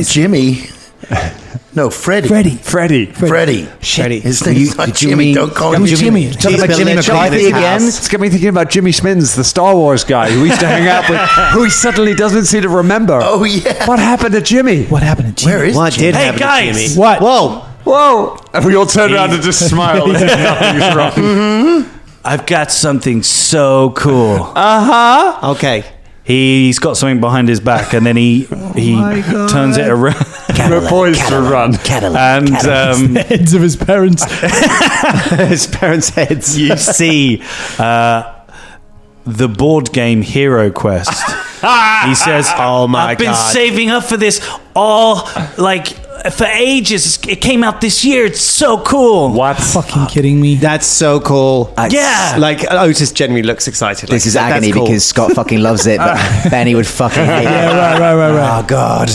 Jimmy. No, Freddie. Freddie. Freddie. Freddie. His name's not Jimmy. Don't call him Jimmy. Talking about Jimmy McCarthy again? It's got me thinking about Jimmy Smins, the Star Wars guy who we used to hang out with, who he suddenly doesn't seem to remember. Oh, yeah. What happened to Jimmy? What happened to Jimmy? Where is What Jimmy? did happen to Jimmy? What? Whoa! And we all turned around and just smiled. Nothing's wrong. I've got something so cool. Okay. He's got something behind his back, and then he turns it around. We're poised to run. And Heads of his parents. His parents' heads. you see the board game Hero Quest. He says, Oh my I've been God. saving up for this all, like, for ages. It came out this year. It's so cool. What? Fucking kidding me. That's so cool. Yeah. Like, Otis genuinely looks excited. This Like, is that's agony cool. because Scott fucking loves it, but Benny would fucking hate it. Right. Oh, God.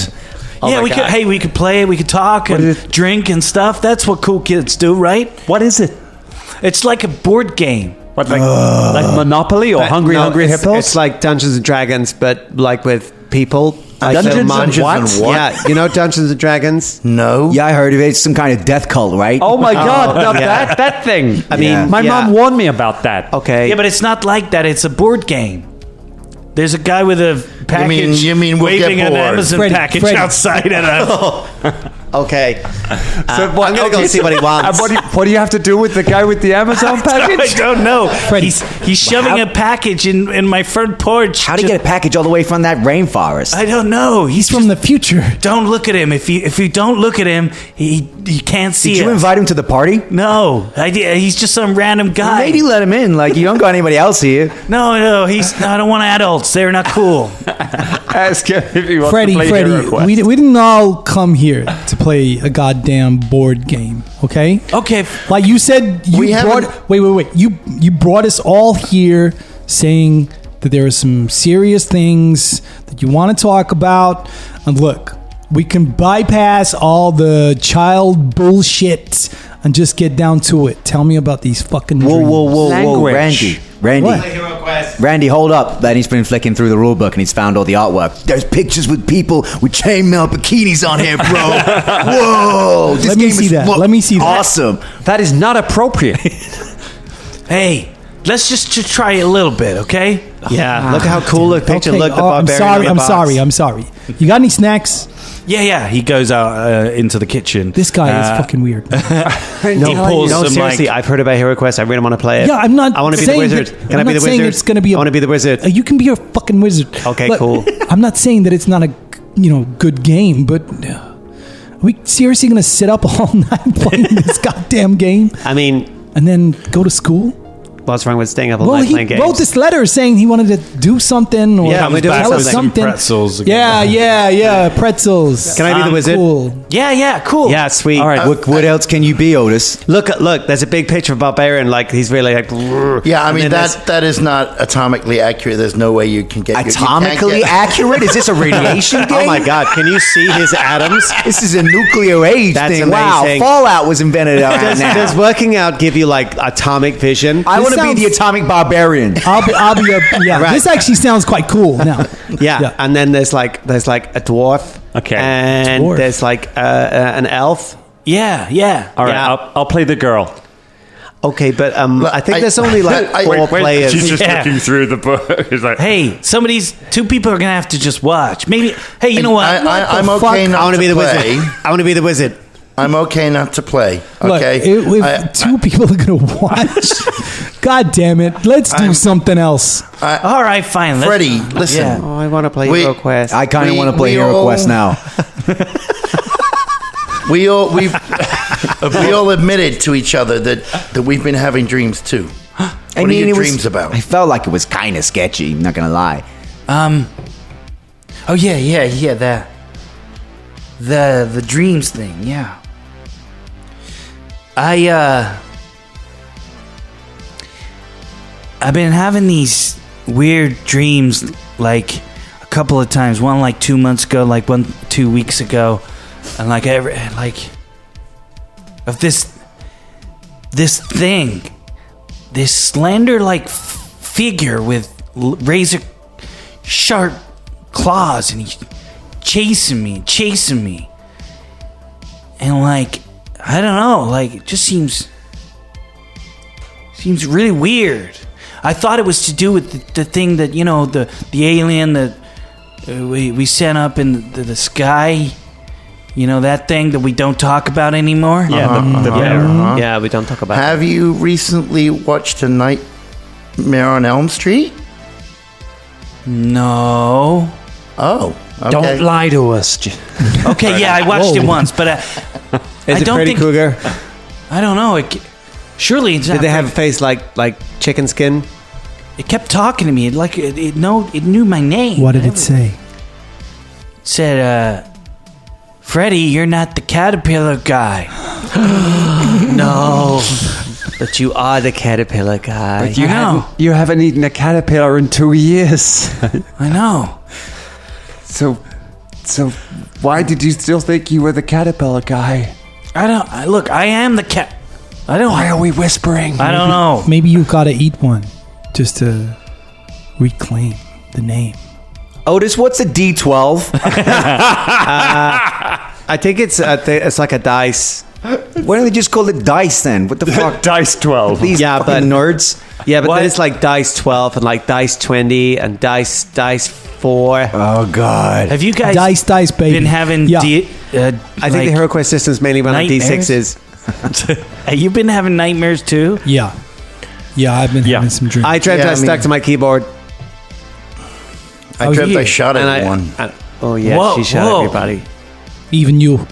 Yeah, my we God. could. Hey, we could play. We could talk and drink and stuff. That's what cool kids do, right? What is it? It's like a board game. What, like Monopoly or Hungry it's, Hippos? It's like Dungeons and Dragons, but like with people. Like Dungeons the and mon- what? Yeah, you know Dungeons and Dragons. No. Yeah, I heard of it. It's some kind of death cult, right? Oh my God! Now yeah. that thing. I mean, Yeah. my yeah. mom warned me about that. Okay. Yeah, but it's not like that. It's a board game. There's a guy with a package you mean we'll waving get an bored? Amazon Freddie, package Freddie. outside at us. Okay. So what, I'm gonna go see what he wants. And what do you have to do with the guy with the Amazon I package? don't know. Freddie. He's shoving a package in my front porch. How'd he get a package all the way from that rainforest? I don't know. He's from the future. Don't look at him. If you don't look at him, he can't see Did you us. invite him to the party? No, he's just some random guy. Maybe let him in. Like, you don't got anybody else here. No, I don't want adults. They're not cool. Ask him if he wants Freddie, to play Hero Quest. we didn't all come here to play a goddamn board game, okay? Okay. Like you said, We you haven't- brought. Wait. You brought us all here, saying that there are some serious things that you want to talk about. And look, we can bypass all the child bullshit and just get down to it. Tell me about these fucking. Whoa, dreams. Language. Randy. What? Randy, hold up. Then he's been flicking through the rule book and he's found all the artwork. There's pictures with people with chainmail bikinis on here, bro. Whoa. This Let me game see is that. Let me see that. Awesome. That is not appropriate. Hey, let's just try a little bit, okay? Yeah, look how cool the picture looked. The I'm barbarian sorry. on the box. I'm sorry. You got any snacks? Yeah. He goes out into the kitchen. This guy is fucking weird. He pours No, some, seriously, like, I've heard about Hero Quest. I really want to play it. Yeah, I'm not. I want to be the saying wizard. that- Can I'm I be not the saying wizard? it's gonna be. I want to be the wizard. You can be a fucking wizard. Okay, Look, cool. I'm not saying that it's not a good game, but are we seriously gonna sit up all night playing this goddamn game I mean, and then go to school? what's wrong with staying up all Well, night he playing games? wrote this letter saying he wanted to do something or Yeah, we're doing tell us something. something. Pretzels again. Yeah, pretzels. Can I be the wizard? Cool. Yeah, cool. Yeah, sweet. All right. What else can you be, Otis? Look, there's a big picture of Barbarian. Like he's really like. Yeah, I and mean then there's- that is not atomically accurate. There's no way you can get you can't Atomically get- accurate? Is this a radiation game? Oh my God! Can you see his atoms? This is a nuclear age That's thing. amazing. Wow, Fallout was invented out Does now. working out give you like atomic vision? I want to be sounds- the atomic barbarian. I'll be a yeah. Right. This actually sounds quite cool now. Yeah. And then there's like a dwarf. Okay. And Dwarf. there's like an elf. Yeah. All right, Yeah. I'll play the girl. Okay, but I think I- there's only like I- four wait, players. She's just Yeah. looking through the book. He's like, Hey, two people are gonna have to just watch. Maybe. Hey, you know what? I'm the okay fuck? not I want to be the play. wizard. I want to be the wizard. I'm okay not to play. Look, Okay. if two people are gonna watch, God damn it, let's do something else. All right, fine. let's- Freddie, listen. Yeah. Oh, I want to play We- Hero Quest. I kind of We- want to play we Hero all- Quest now. We all admitted to each other that we've been having dreams too. What are your dreams about? I felt like it was kind of sketchy. I'm not gonna lie. Oh yeah, that. The dreams thing, yeah. I've been having these weird dreams, like a couple of times. One like 2 months ago, like 2 weeks ago, and like of this thing, this slender like figure with razor sharp claws, and he's chasing me, and like I don't know, like it just seems really weird. I thought it was to do with the thing that the alien that we sent up in the sky. That thing that we don't talk about anymore. Yeah, the bear. Yeah, we don't talk about. Have you recently watched A Nightmare on Elm Street? No. Oh, okay. Don't lie to us. Okay, yeah, I watched it once, but Is I it don't Freddy think. Krueger? I don't know. Surely it's not. Did they have a face like chicken skin? It kept talking to me. It knew my name. What did it say? It said, Freddy, you're not the caterpillar guy. No, but you are the caterpillar guy. But you haven't eaten a caterpillar in 2 years. I know. So why did you still think you were the caterpillar guy? Look, I am the cat. Why are we whispering? I don't know. Maybe you gotta eat one just to reclaim the name. Otis, what's a D12? I think it's like a dice. Why don't they just call it dice then? What the fuck? Dice 12. These Yeah, fucking nerds. Yeah, but What? then it's like dice 12 and like dice 20 and dice 4. Oh god. Have you guys Dice, baby. been having? Yeah. I think the Hero Quest system's mainly run on nightmares? D6s. Have you been having nightmares too? Yeah, I've been having some dreams. I dreamt I stuck to my keyboard. I dreamt I shot and at one. Oh yeah, Whoa, she shot whoa. everybody. Even you.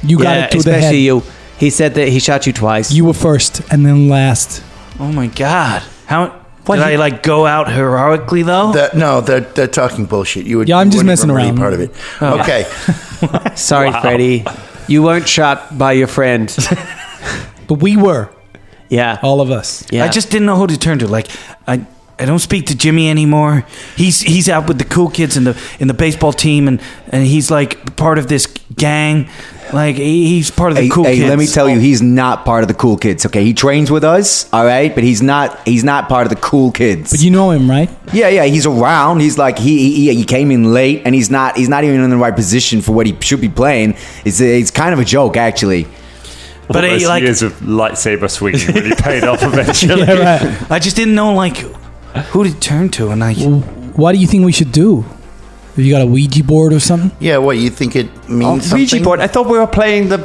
You got Yeah, it to the head. especially you. He said that he shot you twice. You were first and then last. Oh my god! How did I go out heroically though? They're talking bullshit. You would. Yeah, I'm you just wouldn't messing even be around. Part of it. Okay. Sorry, Freddie. You weren't shot by your friend. But we were, Yeah. all of us. Yeah. I just didn't know who to turn to. Like I don't speak to Jimmy anymore. He's out with the cool kids in the baseball team, and he's like part of this gang. Like he's part of the cool kids. Let me tell you, he's not part of the cool kids. Okay, he trains with us, all right, but he's not part of the cool kids. But you know him, right? yeah, he's around. He's like he came in late, and he's not even in the right position for what he should be playing. It's kind of a joke, actually. But But those years of lightsaber swinging really paid off eventually. Yeah, right. I just didn't know like who to turn to, and What do you think we should do? Have you got a Ouija board or something? Yeah. What you think it means? Ouija something? board. I thought we were playing the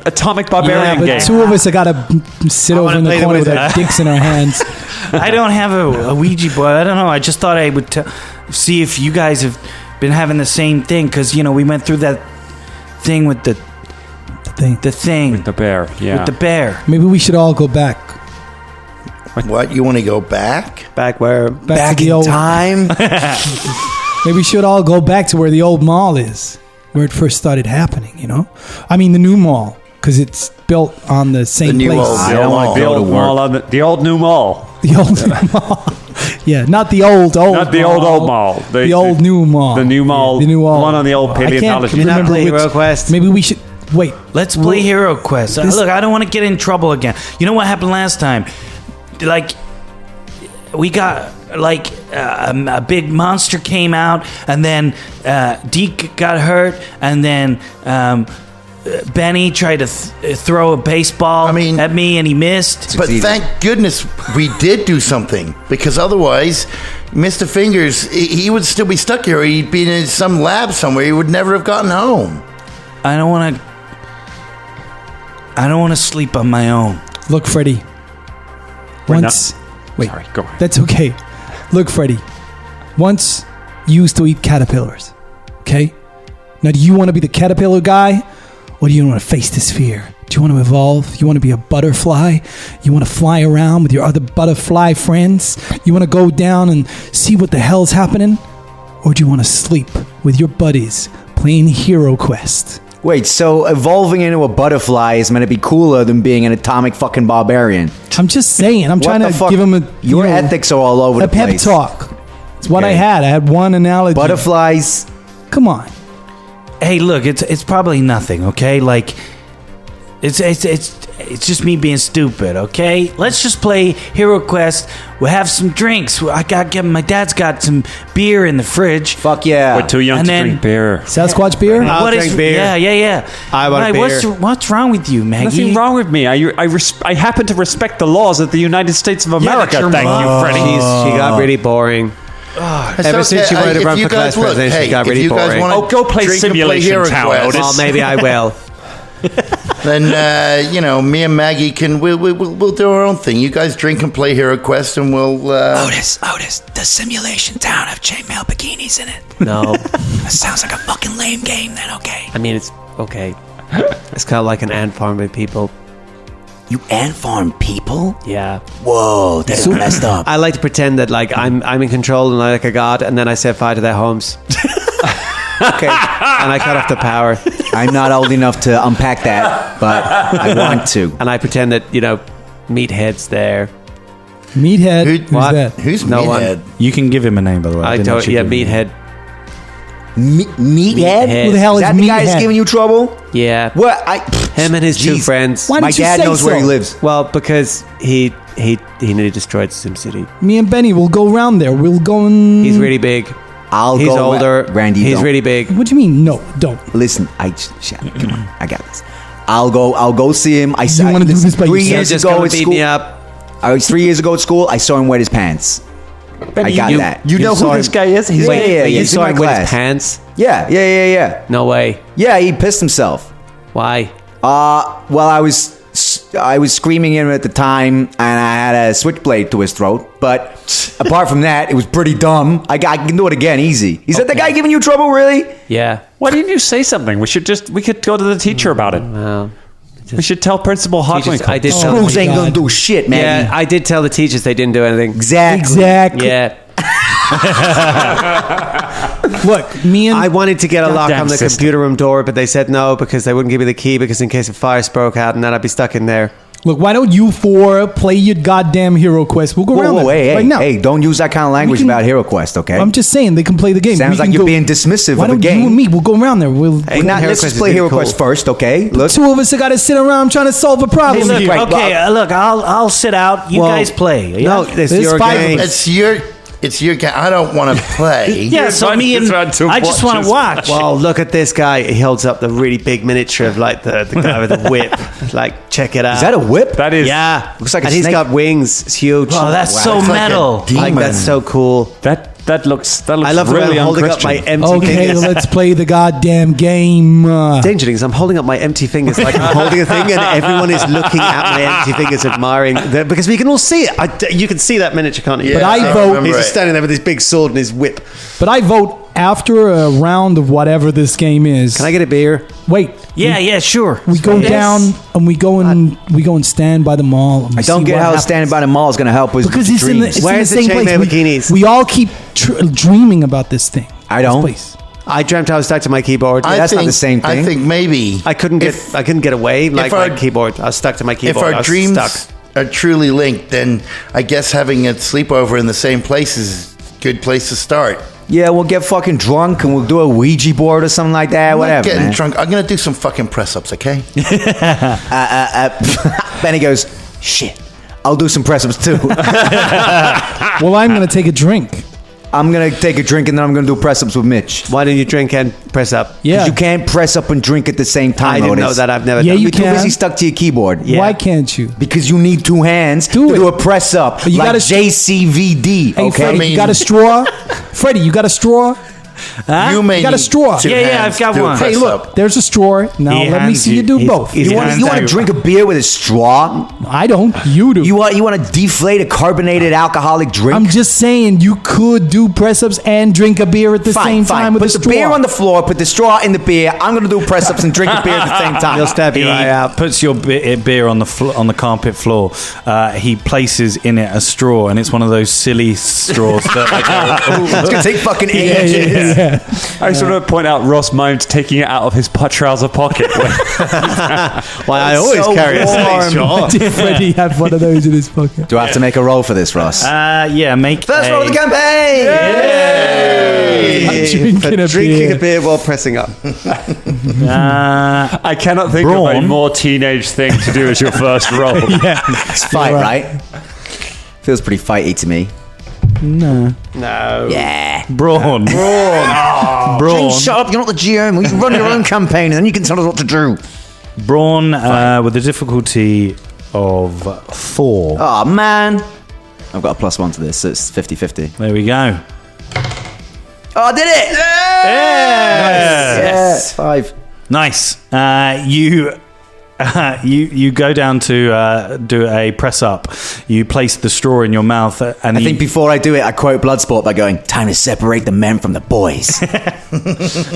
Atomic Barbarian but game. two of us have got to sit over wanna in the play the corner with wizard. our dicks in our hands. I don't have a Ouija board. I don't know. I just thought I would see if you guys have been having the same thing, because we went through that thing with the thing The bear. Yeah. with the bear. Maybe we should all go back. What you want to go back? Back where? Back to the in old time. Maybe we should all go back to where the old mall is, where it first started happening, I mean, the new mall, because it's built on the same new place. old- I don't want The the old old mall on the old new mall. The old mall. Yeah, not the old Not the old mall. The old new mall. The new mall. The new mall. One on the old I can't paleontology. You're not remember playing which- Hero Quest. Maybe we should... Wait. Let's play Hero Quest. Look, I don't want to get in trouble again. You know what happened last time? Like, we got like a big monster came out, and then Deke got hurt, and then Benny tried to throw a baseball at me, and he missed. But thank goodness we did do something, because otherwise, Mr. Fingers, he would still be stuck here. He'd be in some lab somewhere. He would never have gotten home. I don't want to sleep on my own. Look, Freddy. Once... Wait, Sorry, go ahead. that's okay. Look, Freddy. Once you used to eat caterpillars, okay? Now, do you want to be the caterpillar guy, or do you want to face this fear? Do you want to evolve? You want to be a butterfly? You want to fly around with your other butterfly friends? You want to go down and see what the hell's happening? Or do you want to sleep with your buddies playing Hero Quest? Wait, so evolving into a butterfly is meant to be cooler than being an atomic fucking barbarian? I'm just saying. I'm trying What to the fuck? give him Your ethics are all over a the pep place. talk. It's what I Okay. had. I had one analogy. Butterflies. Come on. Hey, look, it's probably nothing, okay? Like, It's just me being stupid, okay? Let's just play Hero Quest. We'll have some drinks. My dad's got some beer in the fridge. Fuck yeah. We're too young And to then- drink beer. Sasquatch beer? I'll drink beer. Yeah. I want beer. What's wrong with you, Maggie? Nothing wrong with me. I happen to respect the laws of the United States of America. but your Thank mom- you, Freddie. She got really boring. Ever since she wanted to run for class president, she got really boring. Oh, go play Simulation Town, Otis. Well, maybe I will. Then me and Maggie we'll do our own thing. You guys drink and play Hero Quest, and we'll. Otis, does Simulation Town have chainmail bikinis in it? No. That sounds like a fucking lame game then, okay? I mean, it's okay. It's kind of like an ant farm with people. You ant farm people? Yeah. Whoa, that's messed up. I like to pretend that like I'm in control and I'm like a god, and then I set fire to their homes. Okay. And I cut off the power. I'm not old enough to unpack that, but I want to. And I pretend that, Meathead's there. Meathead? Who's What? that? Who's No one. Meathead? You can give him a name, by the way. I didn't don't. actually Yeah, give him a name. Meathead. Meathead? Who the hell is that the guy that's Meathead? giving you trouble? Yeah. What? Him and his two Jeez. friends. Why My didn't you dad say knows where so? he lives. Well, because he nearly destroyed SimCity. Me and Benny will go around there. We'll go and... He's really big. He's go older. Randy, He's don't. really big. What do you mean? No, don't. Listen, shut up. Come on, I got this. I'll go see him. You wanna do this by 3 yourself? years Just ago gonna at beat school. me up. 3 years ago at school, I saw him wet his pants. I got that. You know saw who this him- guy is? He's Yeah, You he's in saw my him with his class. pants? Yeah. No way. Yeah, he pissed himself. Why? Well, I was screaming at him at the time, and I had a switchblade to his throat. But apart from that, it was pretty dumb. I can do it again, easy. Is that the guy giving you trouble, really? Yeah. Why didn't you say something? We could go to the teacher about it. Well, We should tell Principal teachers, Hotwinkle. I did tell Schools the ain't God. gonna do shit, man. Yeah, I did tell the teachers they didn't do anything. Exactly. Yeah. Look, me and... I wanted to get a lock Goddamn on the system. computer room door, but they said no because they wouldn't give me the key because in case a fire broke out and then I'd be stuck in there. Look, why don't you four play your goddamn Hero Quest? We'll go around Whoa, there hey, right now. hey, don't use that kind of language can- about Hero Quest, okay? I'm just saying they can play the game. Sounds We like can you're go- being dismissive Why of a don't game. you and me? We'll go around there. Hey, now, Hero let's Quest just is play really Hero cool. Quest first, okay? Look, Two of us have got to sit around trying to solve a problem. Hey, look, Right, okay, look, I'll sit out. You Well, guys play. No, Yeah? it's There's your 5 of game. us. It's your game. I don't want to play. Yeah, so You're me and trying to I just want watch to watch. Well, look at this guy. He holds up the really big miniature of like the guy with the whip. Like, check it out. is that a whip? That is. Yeah. Looks like a and he's snake. got wings. It's huge. Oh, that's so It's like a metal. demon. Like, that's so cool. That looks I love really really holding up my unchristian. empty Okay, fingers. let's play the goddamn game. Dangerous. I'm holding up my empty fingers like I'm holding a thing, and everyone is looking at my empty fingers, admiring. Because we can all see it. You can see that miniature, can't you? Yeah, But I vote- remember He's just it. standing there with his big sword and his whip. But I vote after a round of whatever this game is. Can I get a beer? Wait. Yeah, sure. We go down and we go and stand by the mall. And we I don't see get what how happens. standing by the mall is going to help us Because with it's in the, dreams. it's Where's in the the same chainmail place. bikinis? We all keep dreaming about this thing. I don't. This place. I dreamt I was stuck to my keyboard. that's not the same I thing. think maybe I couldn't get away like our- my keyboard. I was stuck to my if keyboard. I our was dreams stuck. are truly linked, then I guess having a sleepover in the same place is a good place to start. Yeah, we'll get fucking drunk and we'll do a Ouija board or something like that. I'm not Whatever, getting man. drunk. I'm gonna do some fucking press ups, okay? Benny goes, shit. I'll do some press-ups too. Well, I'm going to take a drink. I'm gonna take a drink and then I'm gonna do press-ups with Mitch. Why don't you drink and press up? Yeah. You can't press up and drink at the same time. I didn't Otis. know that. I've never Yeah, done you You're too can. busy stuck to your keyboard. Yeah. Why can't you? Because you need two hands Do to it. do a press up, But you like gotta- JCVD. Hey, Okay, Freddie, you got a straw? Freddie, you got a straw? You may You got a need straw. two Yeah, yeah, hands I've got to do a one. press Hey, look, up. there's a straw. Now He let me hands see you you- do he's- both. he's- you want to drink a beer with a straw? I don't. You do. You want to deflate a carbonated alcoholic drink? I'm just saying you could do press ups and drink a beer at the same time with Put a the straw. beer on the floor. Put the straw in the beer. I'm gonna do press ups and drink a beer at the same time. He'll stab He you right out. puts your beer on the carpet floor. He places in it a straw, and it's one of those silly straws that like, It's gonna take fucking ages. I sort of point out Ross mimed taking it out of his trouser pocket. Why I always carry a space shot. Did Freddie have one of those in his pocket? Do I have to make a roll for this, Ross? Make First roll of the campaign! Drinking a beer while pressing up. I cannot think of a more teenage thing to do as your first roll. It's fight, right? Feels pretty fighty to me. No. Yeah. Brawn. Brawn. Shut up, you're not the GM. You run your own campaign and then you can tell us what to do. Brawn with a difficulty of 4. Oh, man. I've got a +1 to this, so it's 50-50. There we go. Oh, I did it! Yes! 5. Nice. You go down to do a press up. You place the straw in your mouth, and I think before I do it, I quote Bloodsport by going, "Time to separate the men from the boys."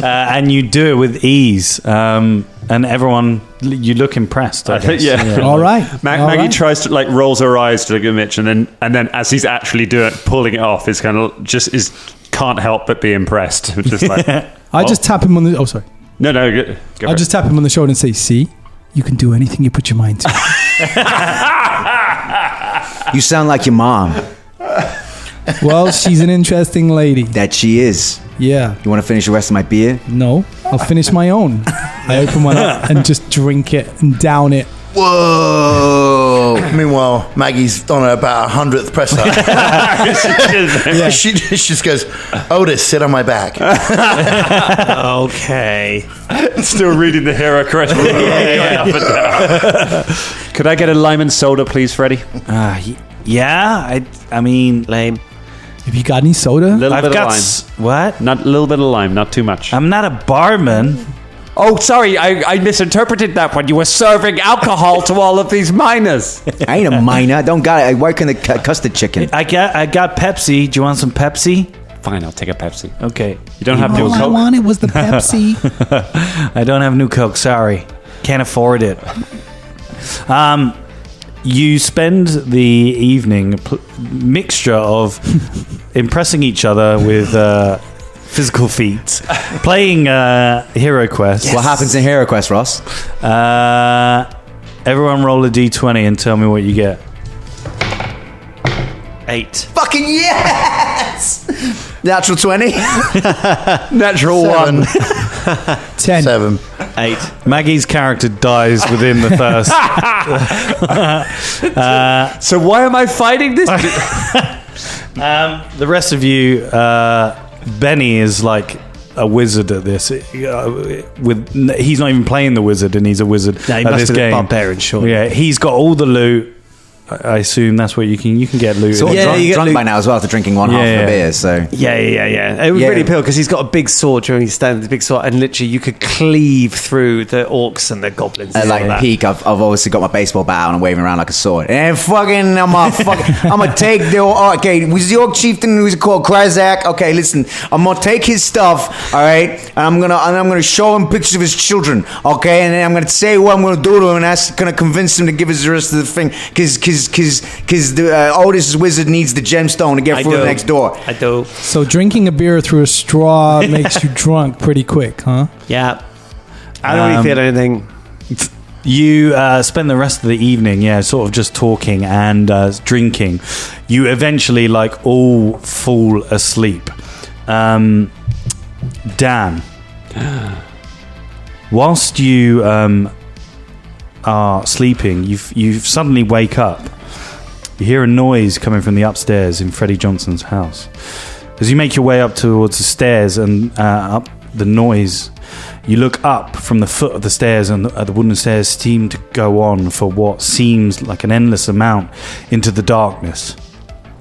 and you do it with ease. And everyone, you look impressed. I guess. Yeah. All right. Maggie tries to rolls her eyes to look at Mitch, and then as he's actually pulling it off, is kind of can't help but be impressed. Just like I just tap him on the. Oh, sorry. No. Go I just tap him on the shoulder and say, "See, you can do anything you put your mind to." You sound like your mom. Well, she's an interesting lady. That she is. Yeah. You want to finish the rest of my beer? No, I'll finish my own. I open one up and just drink it and down it. Whoa! Meanwhile, Maggie's on her about 100th press up. She just goes, "Otis, sit on my back." Okay. Still reading the hero crest. Going up and down. Could I get a lime and soda, please, Freddie? Yeah. I mean, Lame. Have you got any soda? I've got what? Not a little bit of lime, not too much. I'm not a barman. Oh, sorry, I misinterpreted that when you were serving alcohol to all of these miners. I ain't a miner. I don't got it. I work in the custard chicken. I got Pepsi. Do you want some Pepsi? Fine, I'll take a Pepsi. Okay. You don't have to All I Coke? wanted was the Pepsi. I don't have new Coke. Sorry, can't afford it. You spend the evening mixture of impressing each other with physical feats, playing Hero Quest. Yes. What happens in Hero Quest, Ross? Everyone roll a d20 and tell me what you get. 8. Fucking yes! Natural 20. Natural 1. 10. 7. 8. Maggie's character dies within the first. So why am I fighting this? The rest of you, Benny is like a wizard at this. He's not even playing the wizard, and he's a wizard No, he at must this be the game. barbarian, sure. Yeah, he's got all the loot. I assume that's what you can get loot. So Yeah, you get drunk loot. by now as well after drinking one half of Yeah. a beer, so... Yeah. It would Yeah. really appeal because he's got a big sword during his stand, the big sword, and literally you could cleave through the orcs and the goblins. At and like all that. peak, I've obviously got my baseball bat out and I'm waving around like a sword. And fucking, I'm gonna take the okay. Was the orc chieftain who's called Kryzak? Okay, listen, I'm gonna take his stuff, all right, and I'm gonna show him pictures of his children, okay, and then I'm gonna say what I'm gonna do to him, and that's gonna convince him to give us the rest of the thing, because the Otis wizard needs the gemstone to get through the next door. I do. So drinking a beer through a straw makes you drunk pretty quick, huh? Yeah. I don't really feel anything. You spend the rest of the evening, sort of just talking and drinking. You eventually, all fall asleep. Dan, whilst you are sleeping, you suddenly wake up. You hear a noise coming from the upstairs in Freddie Johnson's house. As you make your way up towards the stairs and up the noise, you look up from the foot of the stairs, and the wooden stairs seem to go on for what seems like an endless amount into the darkness.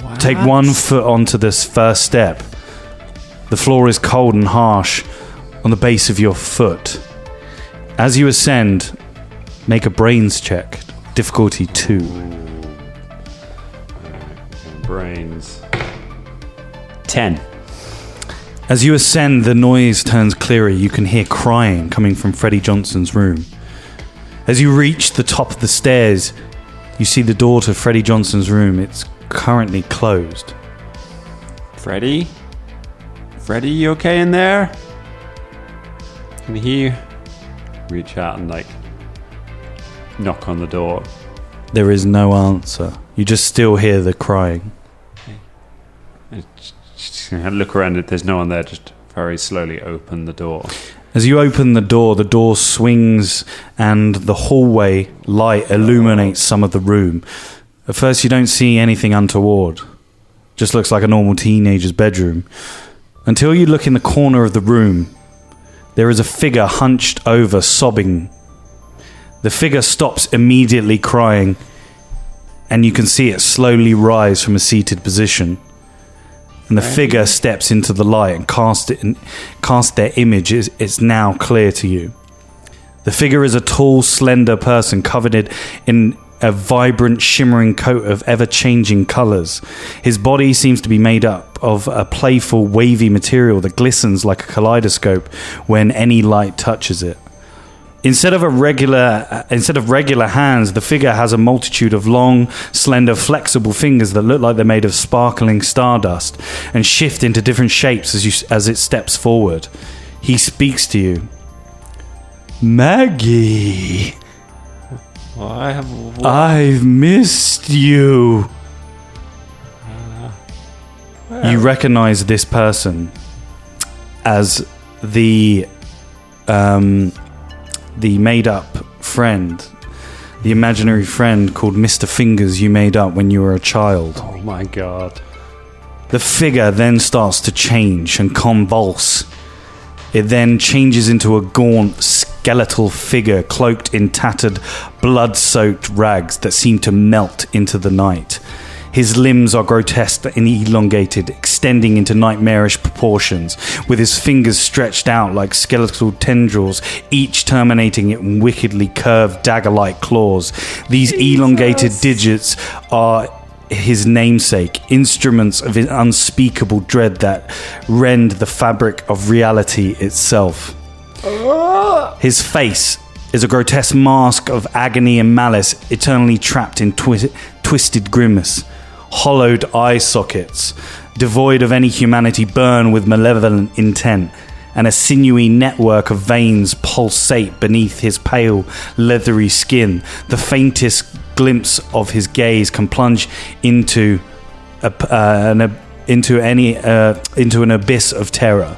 What? Take 1 foot onto this first step. The floor is cold and harsh on the base of your foot. As you ascend, make a brains check. Difficulty 2. Brains. 10. As you ascend, the noise turns clearer. You can hear crying coming from Freddie Johnson's room. As you reach the top of the stairs, you see the door to Freddie Johnson's room. It's currently closed. Freddie? Freddy, you okay in there? Can he reach out and like knock on the door? There is no answer. You just still hear the crying. I look around, if there's no one there, just very slowly open the door. As you open the door swings and the hallway light illuminates some of the room. At first you don't see anything untoward. Just looks like a normal teenager's bedroom. Until you look in the corner of the room, there is a figure hunched over, sobbing. The figure stops immediately crying, and you can see it slowly rise from a seated position. And the figure steps into the light and cast their image. It's now clear to you. The figure is a tall, slender person covered in a vibrant, shimmering coat of ever-changing colours. His body seems to be made up of a playful, wavy material that glistens like a kaleidoscope when any light touches it. Instead of regular hands, the figure has a multitude of long, slender, flexible fingers that look like they're made of sparkling stardust and shift into different shapes as it steps forward. He speaks to you. Maggie, I've missed you. You recognize this person as the made-up friend, the imaginary friend called Mr. Fingers you made up when you were a child. Oh my god. The figure then starts to change and convulse. It then changes into a gaunt, skeletal figure cloaked in tattered, blood-soaked rags that seem to melt into the night. His limbs are grotesque and elongated, extending into nightmarish proportions, with his fingers stretched out like skeletal tendrils, each terminating in wickedly curved dagger-like claws. These elongated digits are his namesake, instruments of unspeakable dread that rend the fabric of reality itself. His face is a grotesque mask of agony and malice, eternally trapped in twisted grimace. Hollowed eye sockets, devoid of any humanity, burn with malevolent intent, and a sinewy network of veins pulsate beneath his pale, leathery skin. The faintest glimpse of his gaze can plunge into an abyss of terror,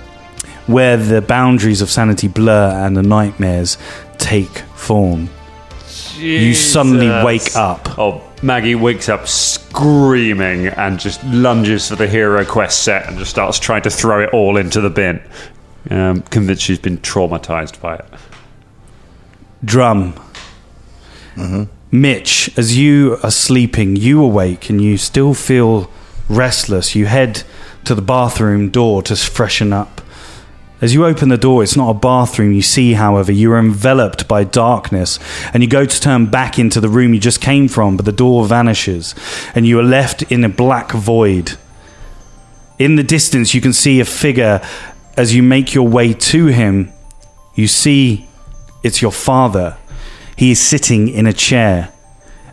where the boundaries of sanity blur and the nightmares take form. Jesus. You suddenly wake up. Oh, Maggie wakes up screaming and just lunges for the Hero Quest set and just starts trying to throw it all into the bin. Convinced she's been traumatized by it. Drum. Mm-hmm. Mitch, as you are sleeping, you awake and you still feel restless. You head to the bathroom door to freshen up. As you open the door, it's not a bathroom you see, however. You are enveloped by darkness, and you go to turn back into the room you just came from, but the door vanishes, and you are left in a black void. In the distance, you can see a figure. As you make your way to him, you see it's your father. He is sitting in a chair.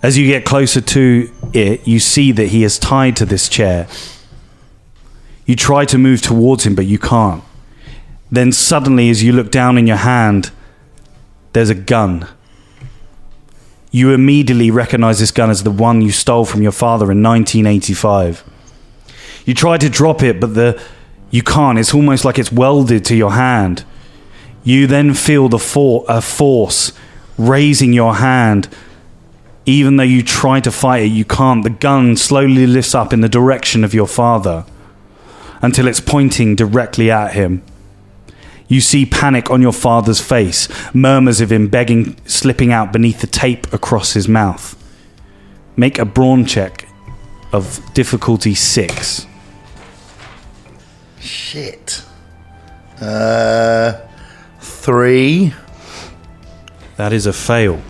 As you get closer to it, you see that he is tied to this chair. You try to move towards him, but you can't. Then suddenly, as you look down in your hand, there's a gun. You immediately recognize this gun as the one you stole from your father in 1985. You try to drop it, but you can't. It's almost like it's welded to your hand. You then feel a force raising your hand. Even though you try to fight it, you can't. The gun slowly lifts up in the direction of your father until it's pointing directly at him. You see panic on your father's face, murmurs of him begging, slipping out beneath the tape across his mouth. Make a brawn check of difficulty 6. Shit. 3. That is a fail.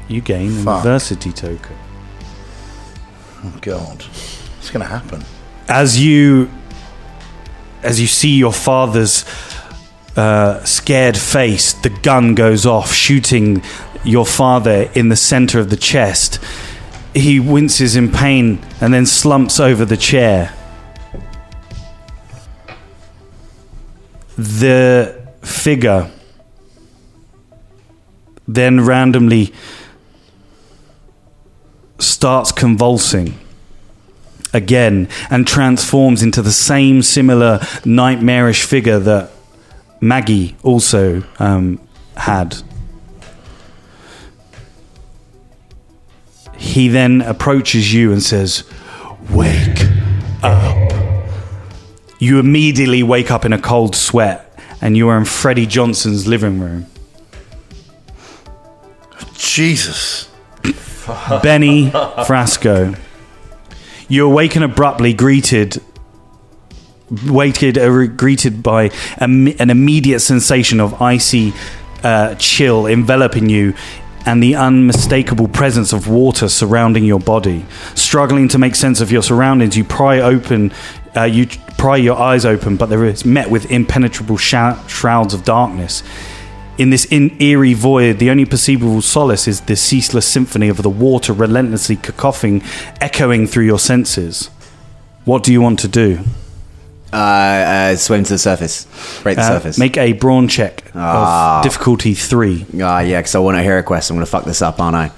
You gain an adversity token. Oh, God. What's going to happen? As you see your father's scared face, the gun goes off, shooting your father in the center of the chest. He winces in pain and then slumps over the chair. The figure then randomly starts convulsing again and transforms into the same similar nightmarish figure that Maggie also had. He then approaches you and says, "Wake up." You immediately wake up in a cold sweat, and you are in Freddie Johnson's living room. Jesus. Benny Frasco. You awaken abruptly, greeted by an immediate sensation of icy chill enveloping you and the unmistakable presence of water surrounding your body. Struggling to make sense of your surroundings, you pry your eyes open, but they're met with impenetrable shrouds of darkness. In this eerie void, the only perceivable solace is the ceaseless symphony of the water relentlessly cacophing, echoing through your senses. What do you want to do? Swim to the surface. Break the surface. Make a brawn check of difficulty 3. Yeah, because I want a hero quest. I'm going to fuck this up, aren't I?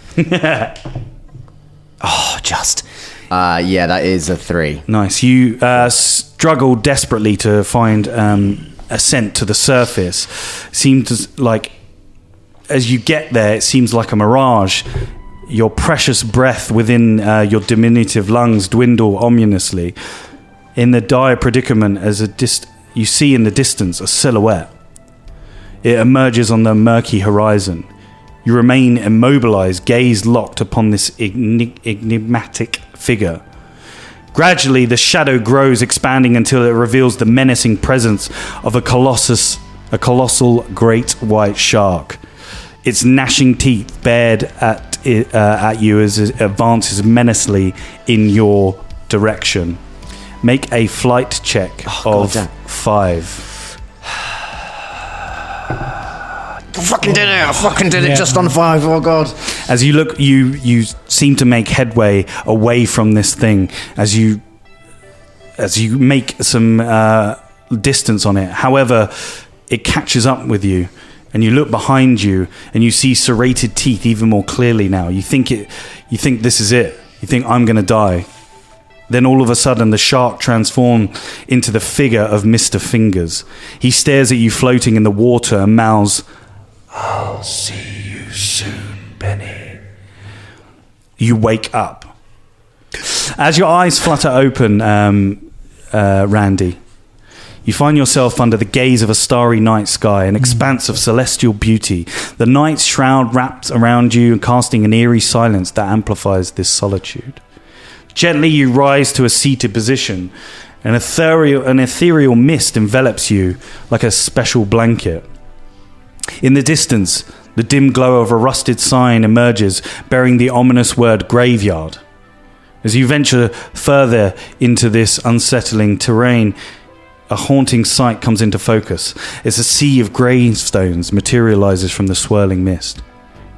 Yeah, that is a 3. Nice. You struggle desperately to find ascent to the surface. Seems like as you get there, it seems like a mirage. Your precious breath within your diminutive lungs dwindle ominously. In the dire predicament, you see in the distance a silhouette. It emerges on the murky horizon. You remain immobilized, gaze locked upon this enigmatic figure. Gradually, the shadow grows, expanding until it reveals the menacing presence of a colossal great white shark. Its gnashing teeth bared at you as it advances menacingly in your direction. Make a flight check of 5. I fucking did it just on 5. Oh god. As you look, you seem to make headway away from this thing as you make some distance on it. However, it catches up with you, and you look behind you and you see serrated teeth even more clearly now. You think this is it. You think, I'm going to die. Then all of a sudden, the shark transforms into the figure of Mr. Fingers. He stares at you floating in the water and mouths, "I'll see you soon, Benny." You wake up. As your eyes flutter open, Randy, you find yourself under the gaze of a starry night sky, an expanse of celestial beauty. The night's shroud wraps around you, casting an eerie silence that amplifies this solitude. Gently you rise to a seated position. An ethereal mist envelops you like a special blanket. In the distance, the dim glow of a rusted sign emerges, bearing the ominous word graveyard. As you venture further into this unsettling terrain, a haunting sight comes into focus. As a sea of gravestones materializes from the swirling mist,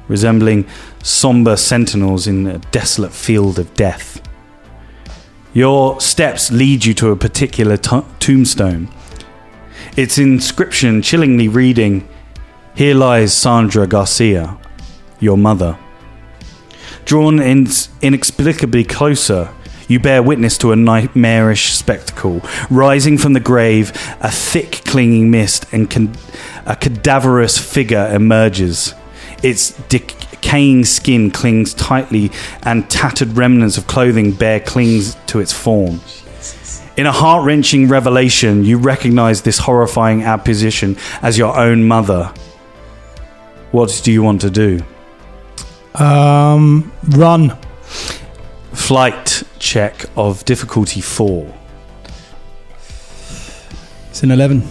resembling somber sentinels in a desolate field of death. Your steps lead you to a particular tombstone. Its inscription chillingly reading, "Here lies Sandra Garcia, your mother." Drawn inexplicably closer, you bear witness to a nightmarish spectacle. Rising from the grave, a thick clinging mist and a cadaverous figure emerges. Its decaying skin clings tightly and tattered remnants of clothing clings to its form. In a heart-wrenching revelation, you recognize this horrifying apparition as your own mother. What do you want to do? Run. Flight check of difficulty 4. It's an 11.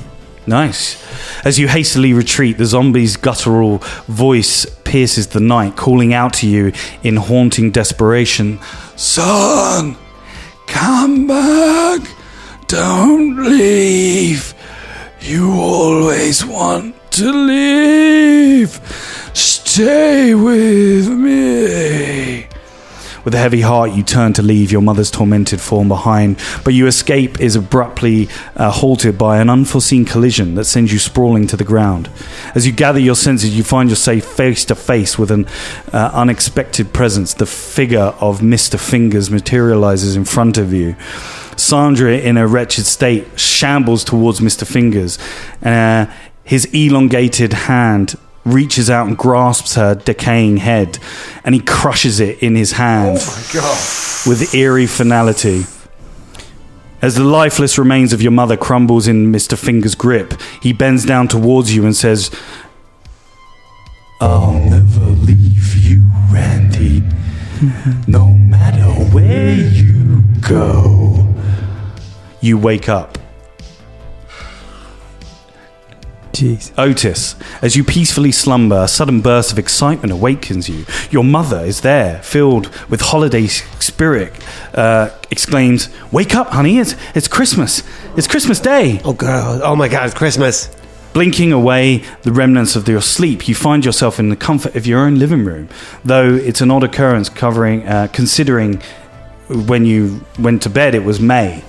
Nice. As you hastily retreat, the zombie's guttural voice pierces the night, calling out to you in haunting desperation, "Son, come back. Don't leave. You always want to leave. Stay with me." With a heavy heart, you turn to leave your mother's tormented form behind, but your escape is abruptly halted by an unforeseen collision that sends you sprawling to the ground. As you gather your senses, you find yourself face to face with an unexpected presence. The figure of Mr. Fingers materializes in front of you. Sandra, in a wretched state, shambles towards Mr. Fingers. His elongated hand reaches out and grasps her decaying head, and he crushes it in his hand with eerie finality. As the lifeless remains of your mother crumbles in Mr. Fingers' grip, he bends down towards you and says, I'll never leave you, Randy, no matter where you go. You wake up. Jeez. Otis, as you peacefully slumber, a sudden burst of excitement awakens you. Your mother is there, filled with holiday spirit, exclaims, "Wake up, honey, it's Christmas. It's Christmas Day." Oh, God. Oh, my God, it's Christmas. Blinking away the remnants of your sleep, you find yourself in the comfort of your own living room, though it's an odd occurrence considering when you went to bed it was May.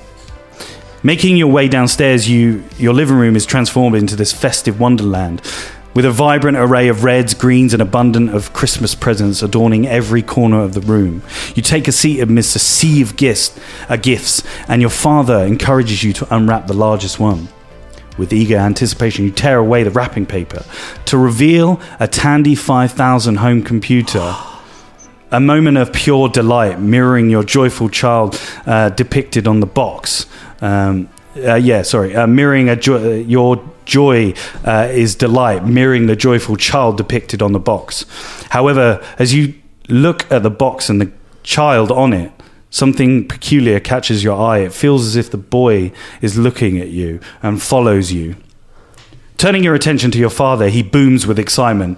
Making your way downstairs, your living room is transformed into this festive wonderland, with a vibrant array of reds, greens, and abundant of Christmas presents adorning every corner of the room. You take a seat amidst a sea of gifts, and your father encourages you to unwrap the largest one. With eager anticipation, you tear away the wrapping paper to reveal a Tandy 5000 home computer. A moment of pure delight, mirroring your joyful child depicted on the box. Mirroring your joy is delight, mirroring the joyful child depicted on the box. However, as you look at the box and the child on it, something peculiar catches your eye. It feels as if the boy is looking at you and follows you. Turning your attention to your father, he booms with excitement.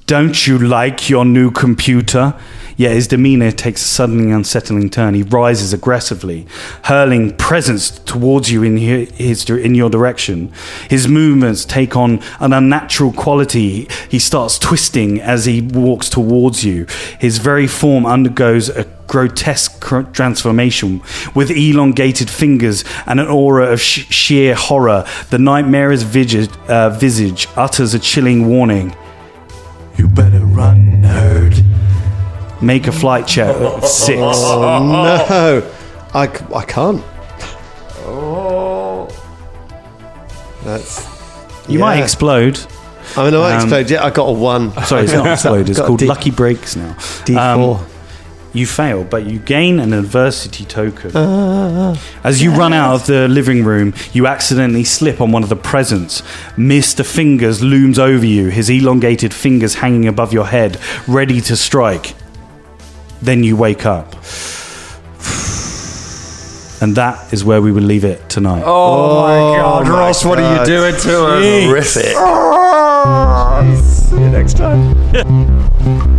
"Don't you like your new computer?" Yet his demeanor takes a suddenly unsettling turn. He rises aggressively, hurling presents towards you in your direction. His movements take on an unnatural quality. He starts twisting as he walks towards you. His very form undergoes a grotesque transformation. With elongated fingers and an aura of sheer horror, the nightmare's visage utters a chilling warning. You better run, nerd. Make a flight check of 6. Oh, no. I can't. Oh. You might explode. I mean, I might explode. Yeah, I got a 1. Sorry, it's not explode. It's called Lucky Breaks now. D4. You fail, but you gain an adversity token. As you run out of the living room, you accidentally slip on one of the presents. Mr. Fingers looms over you, his elongated fingers hanging above your head, ready to strike. Then you wake up. And that is where we will leave it tonight. Oh my God, Ross, what are you doing to us? Horrific. See you next time.